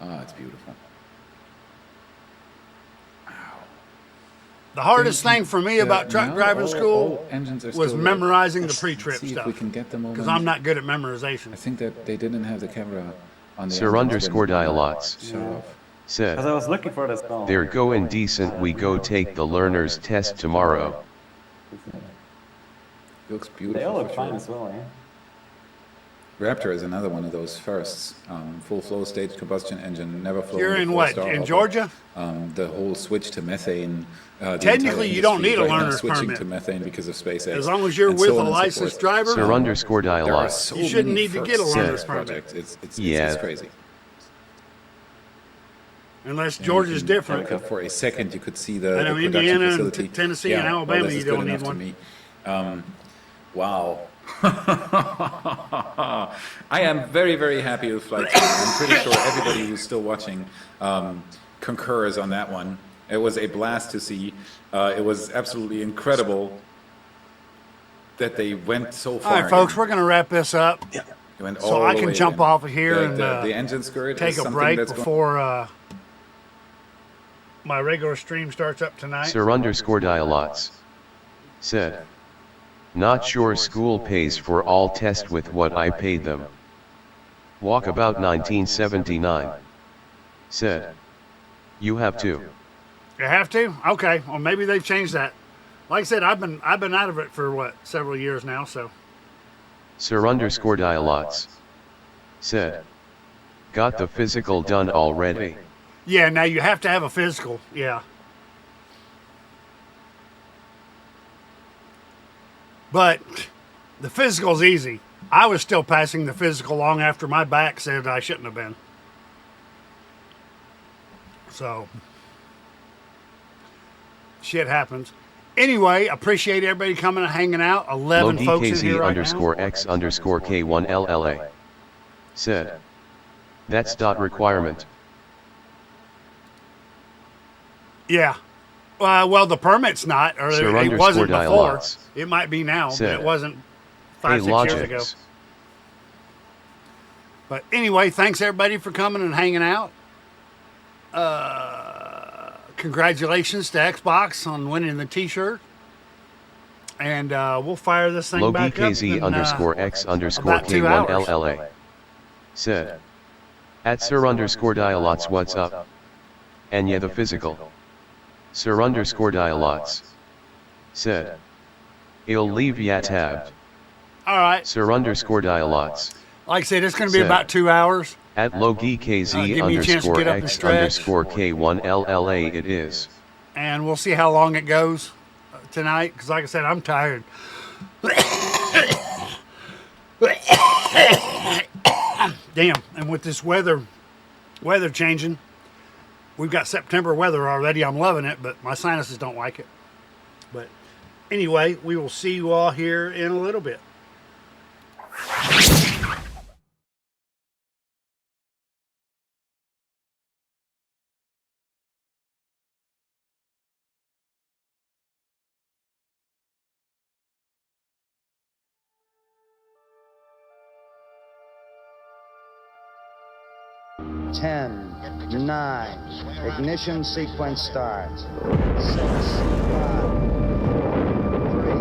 Ah, it's beautiful. The hardest thing for me about truck Now driving all school engines are was still memorizing the Let's pre-trip see if stuff. we can get the moment. Because I'm not good at memorization. I think that they didn't have the camera on the Sir engines underscore when- dialogues. Shut off. Said, Because I was looking for this film. they're going decent, we go take the learner's test tomorrow. Looks They beautiful. all look for fine sure. as well, yeah. Raptor is another one of those firsts. Full flow stage combustion engine, never flown. You're in before what, Star in Hopper. Georgia? The whole switch to methane. The Technically, entire you don't industry need a right now learner's switching permit. to methane because of SpaceX. As long as you're and with so a on and so licensed forth. driver, Sir underscore There are dialogues. so You shouldn't many need to get a firsts learner's in this permit. project. It's Yeah. crazy. unless And Georgia's you can- different. For a second, you could see the, I know the production Indiana and facility. Tennessee and well, Alabama, this you is good don't need enough one. to me. Wow. I am very, very happy with Flight 2. I'm pretty sure everybody who's still watching concurs on that one. It was a blast to see. It was absolutely incredible that they went so far. All right, folks, we're going to wrap this up. They went So all I the can way jump in. off of here and the engine skirt take is a something break that's before my regular stream starts up tonight. Sir underscore dialogues. Said, not sure school pays for all test with what I paid them. Walkabout 1979. Said, you have to. You have to? Okay. Well, maybe they've changed that. Like I said, I've been out of it for several years now. So Sir underscore dialogues. Said, got the physical done already. yeah, now you have to have a physical. Yeah. But the physical's easy. I was still passing the physical long after my back said I shouldn't have been. So, shit happens. Anyway, appreciate everybody coming and hanging out. 11 folks in here LODKZ right underscore now. X underscore K1LLA. Said, that's dot requirement. Yeah. Well, the permit's not, or Sir it underscore wasn't before. dialogues. It might be now, Said, but it wasn't Hey 5-6 years ago. Logics. But anyway, thanks everybody for coming and hanging out. Congratulations to Xbox on winning the T-shirt. And we'll fire this thing back up LODKZ in, underscore X underscore about 2 hours. K1LLA. Said, at Sir underscore dialogues what's up? And yeah the physical. Sir underscore dialogues. Said, I'll leave ya tabbed. All right. Sir underscore dialogues. Like I said, it's going to be Said, about 2 hours. At LOGKZ give me a chance to underscore get up and X stretch. underscore K1LLA it is. And we'll see how long it goes tonight. Because like I said, I'm tired. Damn. And with this weather changing, we've got September weather already. I'm loving it, but my sinuses don't like it. But Anyway, we will see you all here in a little bit. Ten, 9, ignition sequence start. 6, 5, 4, 3,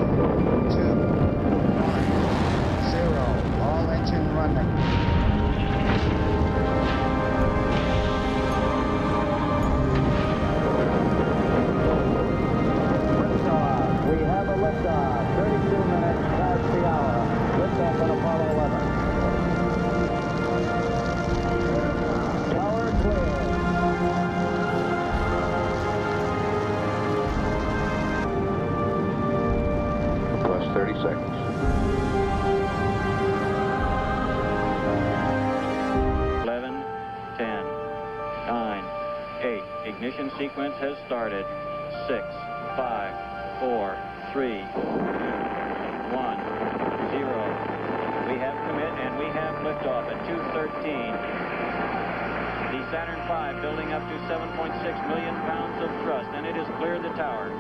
2, 1, 0. All engine running. Liftoff. We have a liftoff. 32 minutes past the hour. Liftoff on Apollo 11. Plus 30 seconds. 11, 10, 9, 8. Ignition sequence has started. 6, 5, 4, 3, 1, 0. We have commit and we have liftoff at 2:13. The Saturn V building up to 7.6 million pounds of thrust, and it has cleared the tower.